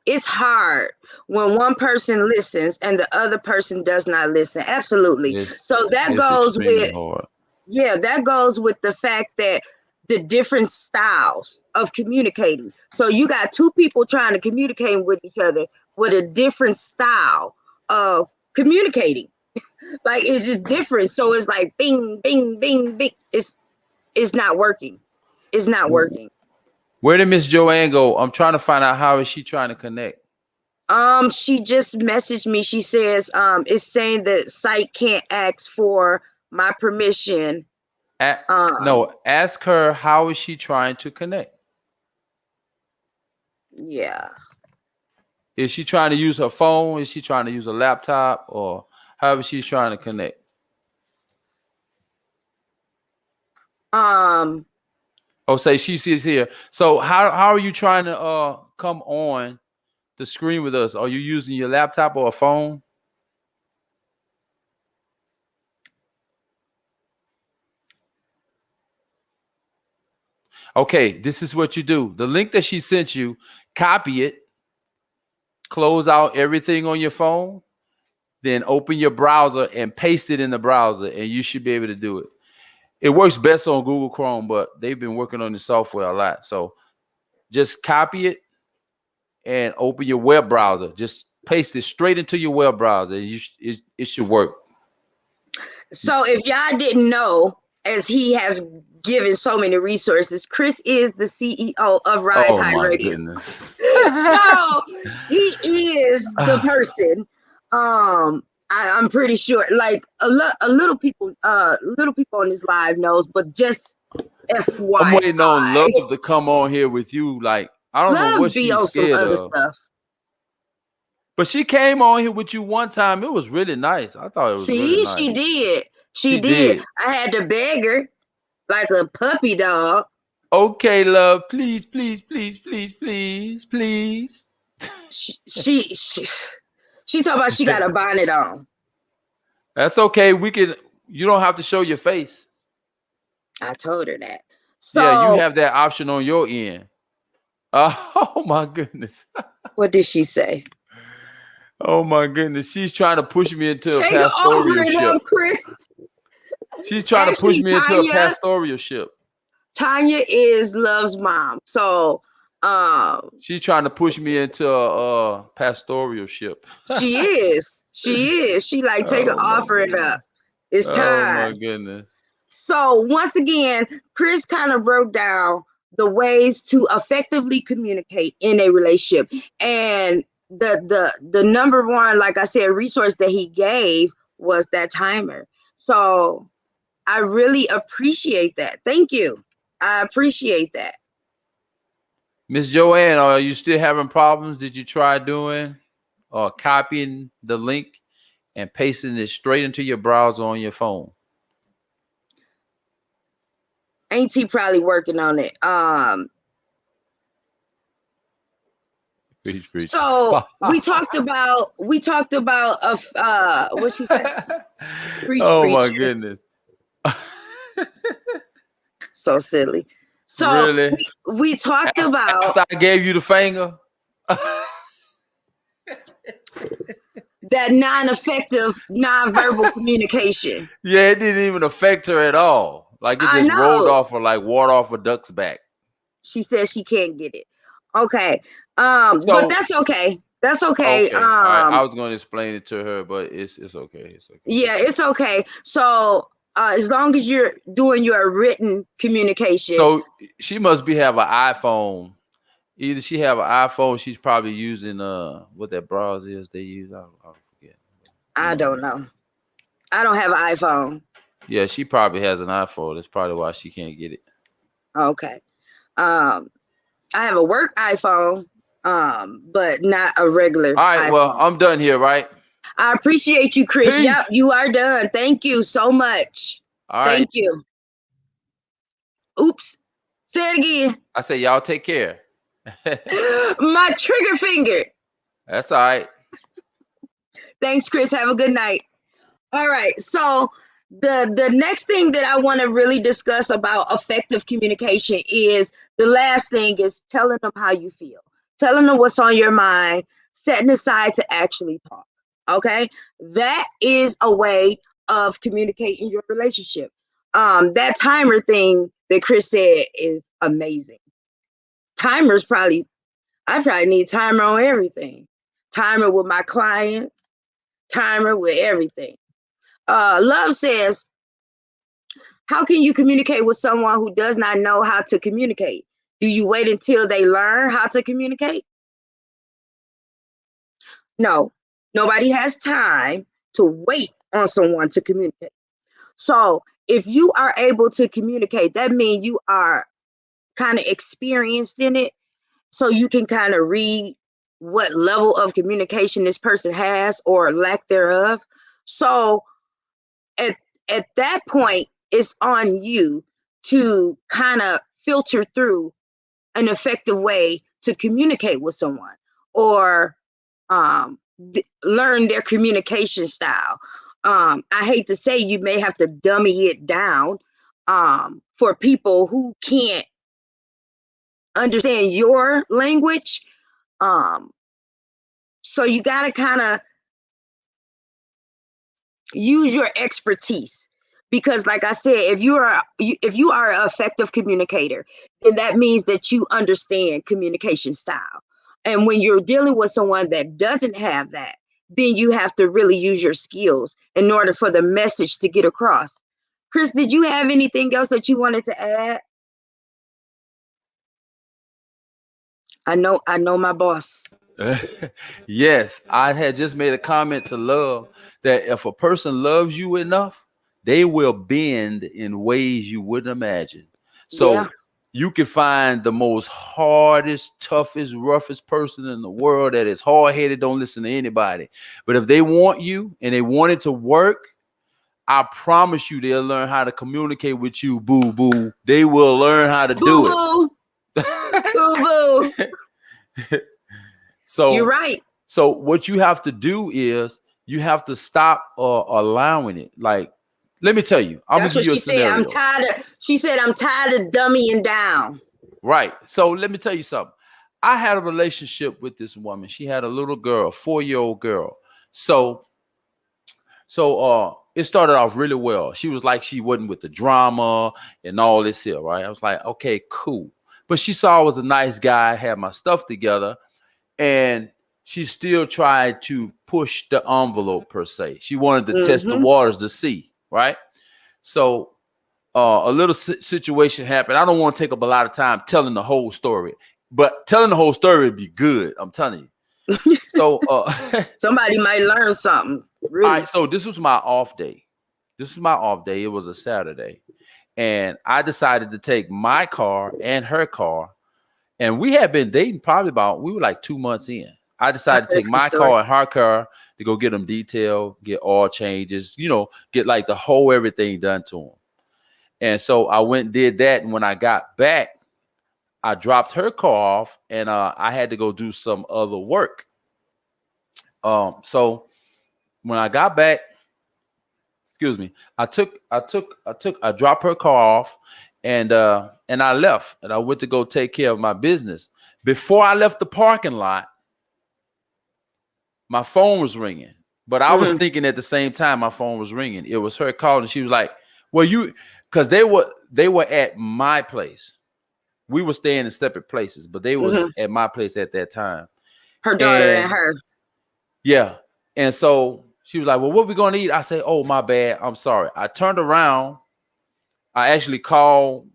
it's hard when one person listens and the other person does not listen. Absolutely. So that It's goes extremely with, hard. yeah, that goes with the fact that the different styles of communicating. So you got two people trying to communicate with each other with a different style of communicating. Like it's just different. So it's like bing, bing, bing, bing. It's not working. It's not working. Where did Miss Joanne go? I'm trying to find out how is she trying to connect. She just messaged me. She says, it's saying that site can't ask for my permission. No, ask her how is she trying to connect. Yeah. Is she trying to use her phone? Is she trying to use a laptop? Or however she's trying to connect? Oh, say she sees here. So how are you trying to come on the screen with us? Are you using your laptop or a phone? Okay, this is what you do. The link that she sent you, copy it, close out everything on your phone, then open your browser and paste it in the browser, and you should be able to do it. It works best on Google Chrome, but they've been working on the software a lot. So just copy it and open your web browser. Just paste it straight into your web browser. It should work. So if y'all didn't know, as he has given so many resources, Chris is the CEO of Rise High Radio. Goodness. So he is the person. I'm pretty sure, like a little people on this live knows, but just FYI. I'm waiting on Love to come on here with you. Like, I don't know what she's scared of. Stuff. But she came on here with you one time. It was really nice. I thought it was really nice. She did. She did. I had to beg her like a puppy dog. Okay, love, please, please, please, please, please, please. She talking about she got a bonnet on. That's okay. You don't have to show your face. I told her that. So yeah, you have that option on your end. Oh my goodness. What did she say? Oh my goodness. She's trying to push me into a pastoral ship. Chris. She's trying to push me into a pastoral ship. Tanya is Love's mom. So she's trying to push me into a pastoral ship. She is. She like take an offering up. It's time. Oh my goodness. So once again, Chris kind of broke down the ways to effectively communicate in a relationship. And the number one, like I said, resource that he gave was that timer. So I really appreciate that. Thank you. I appreciate that. Miss Joanne, are you still having problems? Did you try doing or copying the link and pasting it straight into your browser on your phone? Ain't he probably working on it? So we talked about what she said. Preach, my goodness. So silly. So really? we talked about after I gave you the finger. That non-effective, non-verbal communication. Yeah, it didn't even affect her at all. Like it just rolled off her like water off a duck's back. She says she can't get it. Okay. But that's okay. That's okay. Okay. I was going to explain it to her, but it's okay. It's okay. Yeah, it's okay. So as long as you're doing your written communication. So she must have an iPhone. Either she have an iPhone, she's probably using what that browser is they use. I forget. I don't know. I don't have an iPhone. Yeah, she probably has an iPhone. That's probably why she can't get it. Okay. I have a work iPhone, but not a regular All right, iPhone. well, I'm done here, right? I appreciate you, Chris. Peace. Yep, you are done. Thank you so much. All right. Thank you. Oops. Say it again. I say y'all take care. My trigger finger. That's all right. Thanks, Chris. Have a good night. All right. So the next thing that I want to really discuss about effective communication is the last thing is telling them how you feel, telling them what's on your mind, setting aside to actually talk. Okay. That is a way of communicating your relationship. That timer thing that Chris said is amazing. Timers probably, I probably need timer on everything. Timer with my clients, timer with everything. Love says, how can you communicate with someone who does not know how to communicate? Do you wait until they learn how to communicate? No, nobody has time to wait on someone to communicate. So if you are able to communicate, that means you are kind of experienced in it. So you can kind of read what level of communication this person has or lack thereof. So at that point, it's on you to kind of filter through an effective way to communicate with someone or learn their communication style. I hate to say you may have to dummy it down for people who can't understand your language. So you got to kind of use your expertise, because like I said, if you are an effective communicator, then that means that you understand communication style. And when you're dealing with someone that doesn't have that, then you have to really use your skills in order for the message to get across. Chris, did you have anything else that you wanted to add? I know my boss. Yes, I had just made a comment to Love that if a person loves you enough, they will bend in ways you wouldn't imagine. So Yeah. you can find the most hardest, toughest, roughest person in the world that is hard-headed, don't listen to anybody. But if they want you and they want it to work, I promise you they'll learn how to communicate with you, boo boo. They will learn how to do Boo boo. Boo boo. So You're right. So what you have to do is you have to stop allowing it. Like, let me tell you, I'm That's gonna give what you a she said. scenario. She said, I'm tired of dummying down. Right. So let me tell you something. I had a relationship with this woman. She had a little girl, 4-year-old girl. So it started off really well. She was like, she wasn't with the drama and all this here, right? I was like, okay, cool. But she saw I was a nice guy, had my stuff together, and she still tried to push the envelope per se. She wanted to test the waters to see, right? So a little situation happened. I don't want to take up a lot of time telling the whole story, but telling the whole story would be good. I'm telling you. So somebody might learn something. Really. All right, so this was my off day. It was a Saturday. And I decided to take my car and her car. And we had been dating we were like 2 months in. I decided to take my car and her car to go get them detailed, get oil changes, get like the whole everything done to them. And so I went and did that. And when I got back, I dropped her car off and I had to go do some other work. So when I got back, I dropped her car off and I left and I went to go take care of my business. Before I left the parking lot, my phone was ringing, but I was thinking at the same time my phone was ringing. It was her calling. She was like, well, because they were at my place. We were staying in separate places, but they was at my place at that time. Her daughter and her. Yeah. And so she was like, well, what we going to eat? I said, oh, my bad. I'm sorry. I turned around. I actually called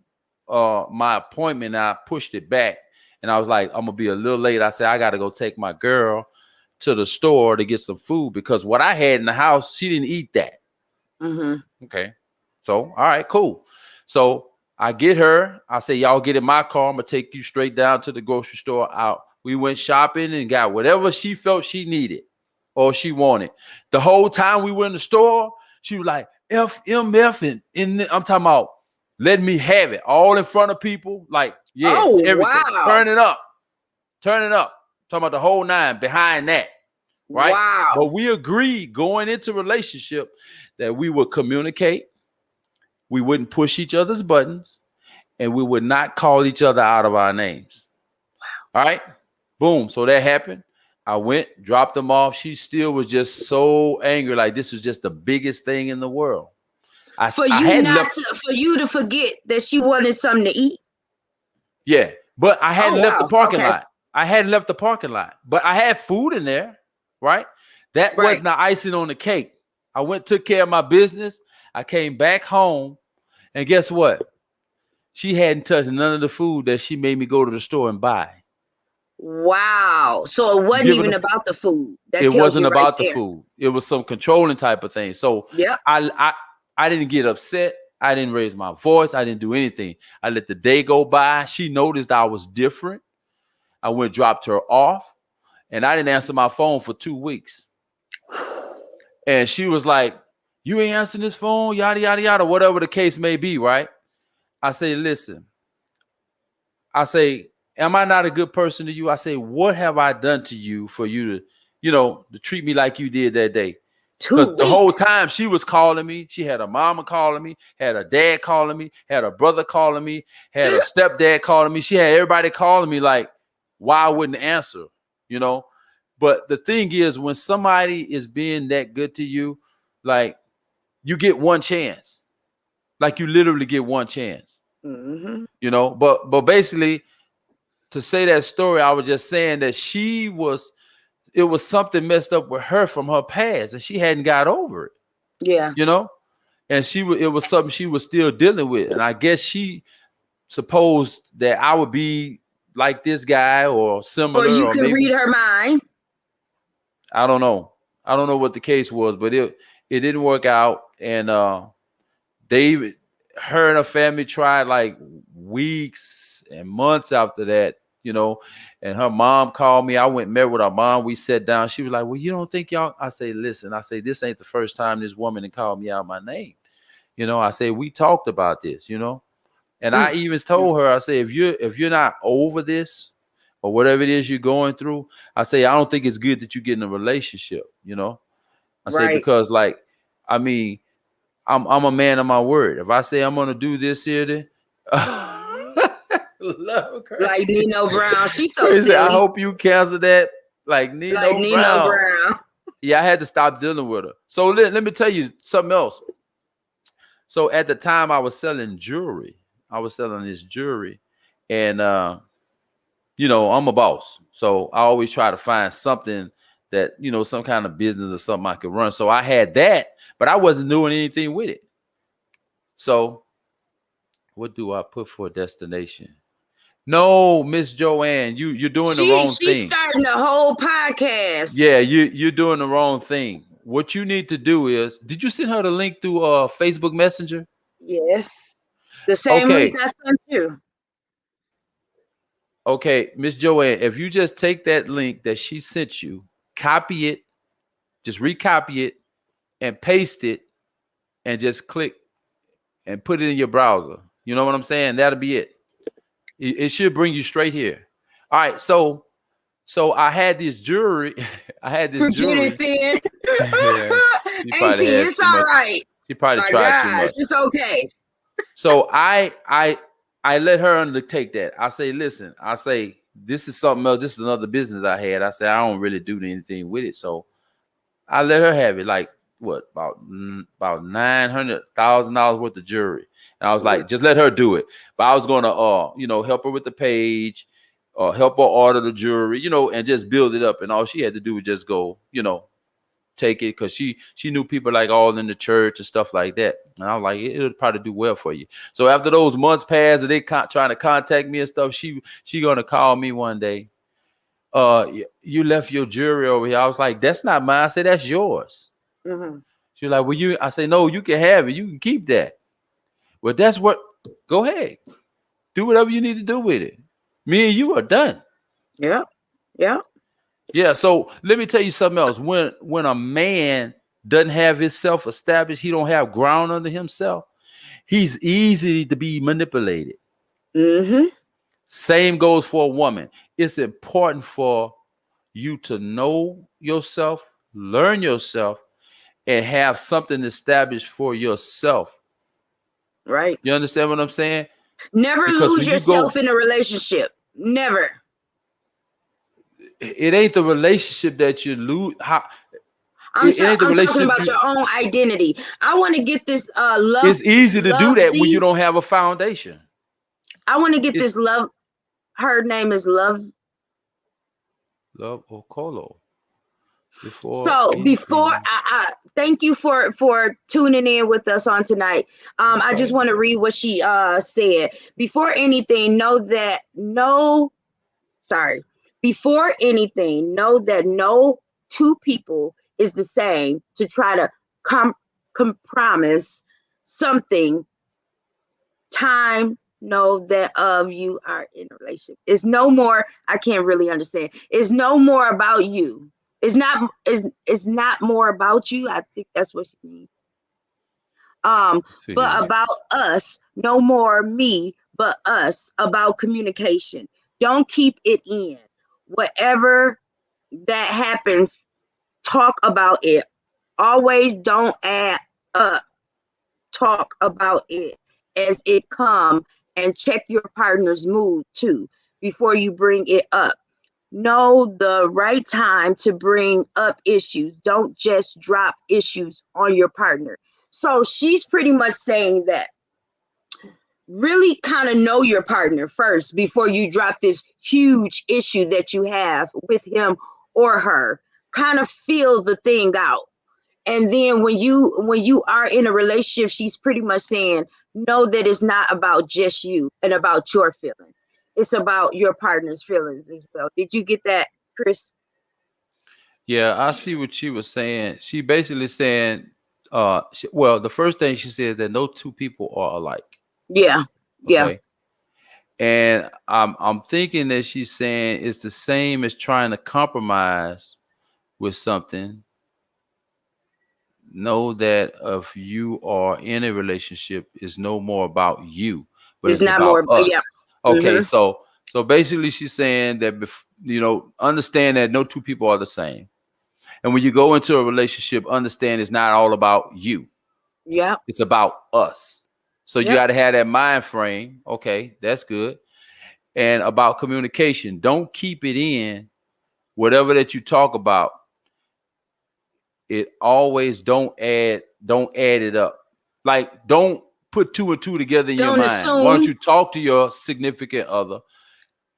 my appointment. And I pushed it back. And I was like, I'm going to be a little late. I said, I got to go take my girl to the store to get some food because what I had in the house, she didn't eat that. Okay. So, all right, cool. So I get her. I say, y'all get in my car. I'm gonna take you straight down to the grocery store. Out. We went shopping and got whatever she felt she needed or she wanted. The whole time we were in the store, she was like, FMF, and I'm talking about let me have it all in front of people. Like, yeah, Oh, everything. wow. Turn it up. Talking about the whole nine behind that. Right. Wow. But we agreed going into relationship that we would communicate, we wouldn't push each other's buttons, and we would not call each other out of our names. Wow. All right. Boom. So that happened. I went, dropped them off. She still was just so angry, like this was just the biggest thing in the world. For you to forget that she wanted something to eat. Yeah, but I hadn't left the parking lot. I hadn't left the parking lot, but I had food in there, right? That wasn't the icing on the cake. I went, took care of my business. I came back home, and guess what? She hadn't touched none of the food that she made me go to the store and buy. Wow. So it wasn't even about the food. It wasn't about the food. It was some controlling type of thing. So yeah, I didn't get upset. I didn't raise my voice. I didn't do anything. I let the day go by. She noticed I was different. I went, dropped her off, and I didn't answer my phone for 2 weeks. And she was like, you ain't answering this phone, yada, yada, yada, whatever the case may be, right? I say, listen, I say, am I not a good person to you? I say, what have I done to you for you to, to treat me like you did that day? Because the whole time she was calling me, she had a mama calling me, had a dad calling me, had a brother calling me, had a stepdad calling me. She had everybody calling me, like, why I wouldn't answer, But the thing is, when somebody is being that good to you, like, you get one chance. Like, you literally get one chance. Mm-hmm. But basically, to say that story, I was just saying that it was something messed up with her from her past, and she hadn't got over it. Yeah. And it was something she was still dealing with. And I guess she supposed that I would be like this guy or similar. Or you could read her mind. I don't know. I don't know what the case was, but it didn't work out. And her and her family tried like weeks and months after that, and her mom called me. I went and met with her mom. We sat down. She was like, well, you don't think y'all, I say, listen, this ain't the first time this woman called me out my name. I say, we talked about this, and I even told her, I say, if you're not over this or whatever it is you're going through, I say, I don't think it's good that you get in a relationship, I say, because like, I mean, I'm a man of my word. If I say I'm gonna do this here, then love her. Like Nino Brown. She's so crazy. silly. I hope you cancel that. Like Nino Brown. Yeah, I had to stop dealing with her. So let me tell you something else. So at the time I was selling jewelry. I was selling this jewelry, and I'm a boss. So I always try to find something that, some kind of business or something I could run. So I had that, but I wasn't doing anything with it. So what do I put for a destination? No, Miss Joanne, you're doing the wrong thing. She's starting the whole podcast. Yeah, you're doing the wrong thing. What you need to do is, did you send her the link through Facebook Messenger? Yes. The same link I sent you. Okay, Miss Joanne, if you just take that link that she sent you, copy it, just recopy it and paste it and just click and put it in your browser. You know what I'm saying? That'll be it. It should bring you straight here. All right, so I had this jewelry. Forget it then. Auntie, it's all right. She probably tried too much. It's okay. So I let her undertake that. I say, listen, this is something else. This is another business I had. I said, I don't really do anything with it. So I let her have it, like what, about $900,000 worth of jewelry. And I was like, just let her do it. But I was gonna help her with the page, help her order the jewelry, and just build it up. And all she had to do was just go, take it, because she knew people like all in the church and stuff like that. And I was like, it'll probably do well for you. So after those months passed and they trying to contact me and stuff, she gonna call me one day. You left your jewelry over here. I was like, that's not mine. I said, that's yours. Mm-hmm. She was like, well, I say, no, you can have it. You can keep that. Well, that's what Go ahead. Do whatever you need to do with it. Me and you are done. Yeah. Yeah. Yeah. So let me tell you something else. When a man doesn't have himself established, he don't have ground under himself, he's easy to be manipulated. Mm-hmm. Same goes for a woman. It's important for you to know yourself, learn yourself, and have something established for yourself. Right. You understand what I'm saying? Never Because lose when you go, yourself in a relationship. Never. it ain't the relationship that you lose. How it ain't the I'm talking relationship about you. your own identity. I want to get this love It's easy to do that when you thee. don't have a foundation. I want to get It's this love. Her name is Love. love or colo before So before anything. I thank you for tuning in with us on tonight. I just Okay. want to read what she said. Before anything, sorry. Before anything, know that no two people is the same. To try to compromise something, time, know that of you are in a relationship. It's no more. I can't really understand. It's no more about you. It's not more about you. I think that's what she means. See But here. about us, no more me, but us, about communication. Don't keep it in. Whatever that happens, talk about it. Always don't add up. Talk about it as it come, and check your partner's mood too before you bring it up. Know the right time to bring up issues. Don't just drop issues on your partner. So she's pretty much saying that really kind of know your partner first before you drop this huge issue that you have with him or her. Kind of feel the thing out. And then when you are in a relationship, she's pretty much saying, know that it's not about just you and about your feelings. It's about your partner's feelings as well. Did you get that, Chris? Yeah, I see what she was saying. She basically saying, well, the first thing she says that no two people are alike. Yeah. Yeah. Okay. And I'm thinking that she's saying it's the same as trying to compromise with something. Know that if you are in a relationship, it's no more about you, but It's it's not about more, yeah. us. Okay, Mm-hmm. so basically she's saying that understand that no two people are the same. And when you go into a relationship, understand it's not all about you. Yep. It's about us. So you Yep. got to have that mind frame. Okay, that's good. And about communication, don't keep it in. Whatever that you talk about, it always don't add it up. Like, don't put two and two together in your Don't mind. Why don't assume. you talk to your significant other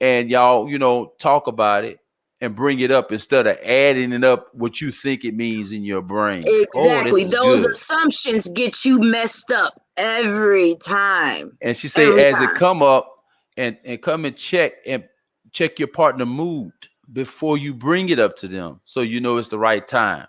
and y'all, talk about it and bring it up instead of adding it up what you think it means in your brain. Oh, this Exactly. is Those good. assumptions get you messed up every time. And she said, Every as it time. come up and come and check your partner mood before you bring it up to them, so you know it's the right time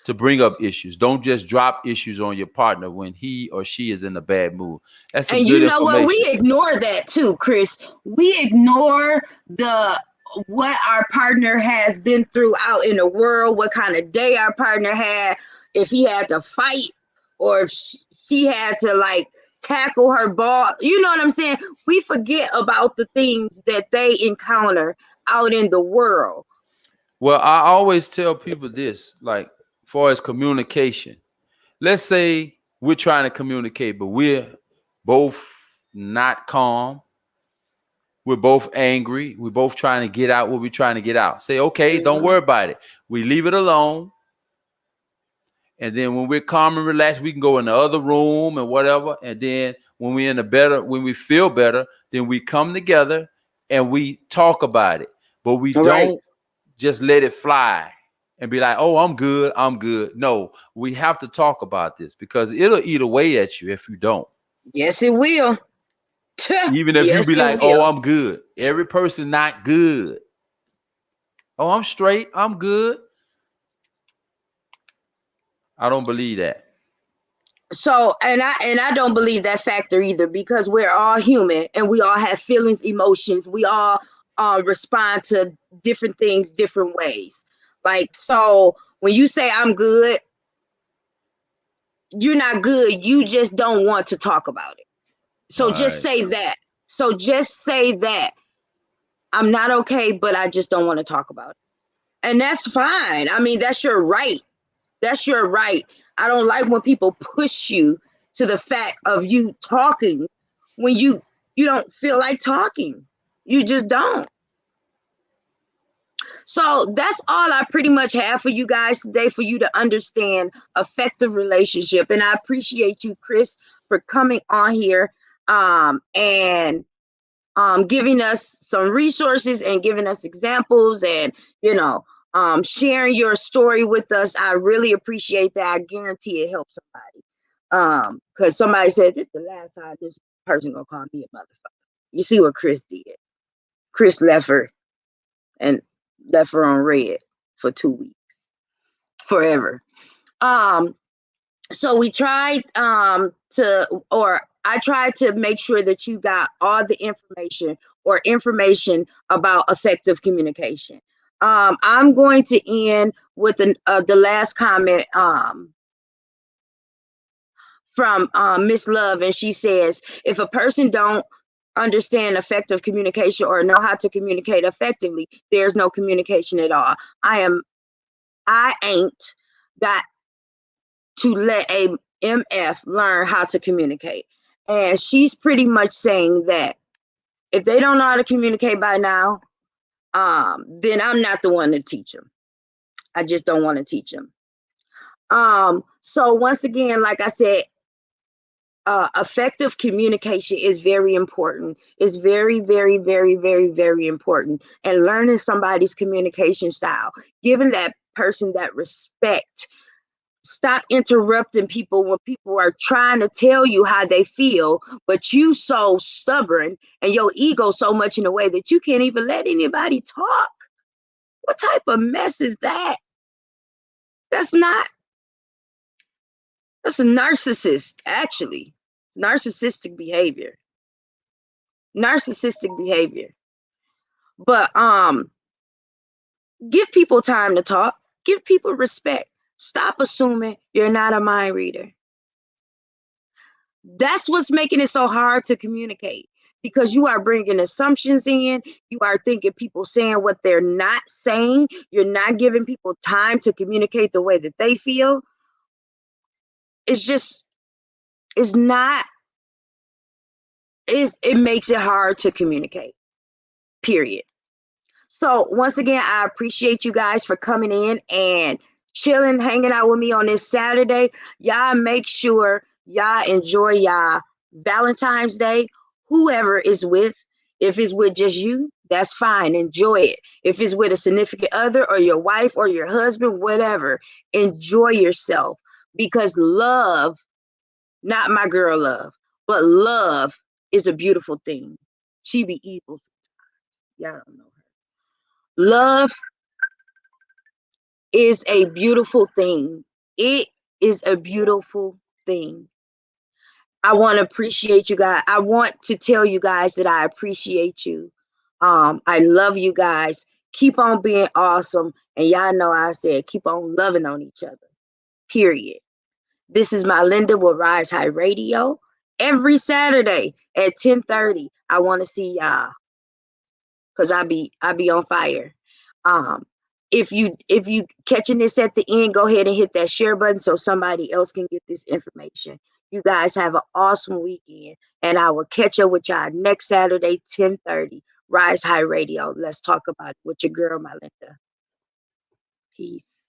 to bring up issues. Don't just drop issues on your partner when he or she is in a bad mood. That's some And good you know what? We information. ignore that too, Chris. We ignore the what our partner has been through out in the world, what kind of day our partner had, if he had to fight or if she had to like tackle her ball. You know what I'm saying? We forget about the things that they encounter out in the world. Well, I always tell people this, like, far as communication. Let's say we're trying to communicate, but we're both not calm. We're both angry. We're both trying to get out what we're trying to get out. Say, okay, don't Mhm. worry about it. We leave it alone. And then when we're calm and relaxed, we can go in the other room and whatever. And then when when we feel better, then we come together and we talk about it. But we Right. don't just let it fly and be like, oh, I'm good. I'm good. No, we have to talk about this because it'll eat away at you if you don't. Yes, it will. Even if you Yes, be it like, oh, will. I'm good. Every person not good. Oh, I'm straight. I'm good. I don't believe that. So, and I don't believe that factor either, because we're all human and we all have feelings, emotions. We all respond to different things different ways. Like, so when you say I'm good, you're not good. You just don't want to talk about it. So just Right. say that. So just say that I'm not okay, but I just don't want to talk about it. And that's fine. I mean, that's your right. That's your right. I don't like when people push you to the fact of you talking when you don't feel like talking. You just don't. So that's all I pretty much have for you guys today, for you to understand effective relationship. And I appreciate you, Chris, for coming on here and giving us some resources and giving us examples, and sharing your story with us. I really appreciate that. I guarantee it helps somebody. Because somebody said this is the last time this person gonna call me a motherfucker. You see what Chris did? Chris left her and left her on red for 2 weeks, forever. Um, so we tried or I tried to make sure that you got all the information or information about effective communication. I'm going to end with the last comment from Miss Love, and she says, if a person don't understand effective communication or know how to communicate effectively, there's no communication at all. I ain't got to let a MF learn how to communicate. And she's pretty much saying that if they don't know how to communicate by now, then I'm not the one to teach them. I just don't want to teach them. So once again, like I said, effective communication is very important. It's very, very, very, very, very important. And learning somebody's communication style, giving that person that respect. Stop interrupting people when people are trying to tell you how they feel, but you so stubborn and your ego so much in a way that you can't even let anybody talk. What type of mess is that? That's not, that's a narcissist, actually. It's narcissistic behavior. Narcissistic behavior. But give people time to talk. Give people respect. Stop assuming you're not a mind reader. That's what's making it so hard to communicate, because you are bringing assumptions in. You are thinking people saying what they're not saying. You're not giving people time to communicate the way that they feel. It's just, it's not, it makes it hard to communicate, period. So once again, I appreciate you guys for coming in and chilling, hanging out with me on this Saturday. Y'all make sure y'all enjoy y'all Valentine's Day, whoever is with. If it's with just you, that's fine. Enjoy it. If it's with a significant other or your wife or your husband, whatever, enjoy yourself, because love, not my girl love, but love is a beautiful thing. She be evil. Y'all don't know her. Love is a beautiful thing. It is a beautiful thing. I want to appreciate you guys. I want to tell you guys that I appreciate you. I love you guys. Keep on being awesome. And y'all know I said keep on loving on each other. Period. This is my Linda with Rise High Radio. Every Saturday at 10:30. I want to see y'all, because I be on fire. Um, if you catching this at the end, go ahead and hit that share button so somebody else can get this information. You guys have an awesome weekend, and I will catch up with y'all next Saturday, 10:30. Rise High Radio. Let's talk about it with your girl, my Linda. Peace.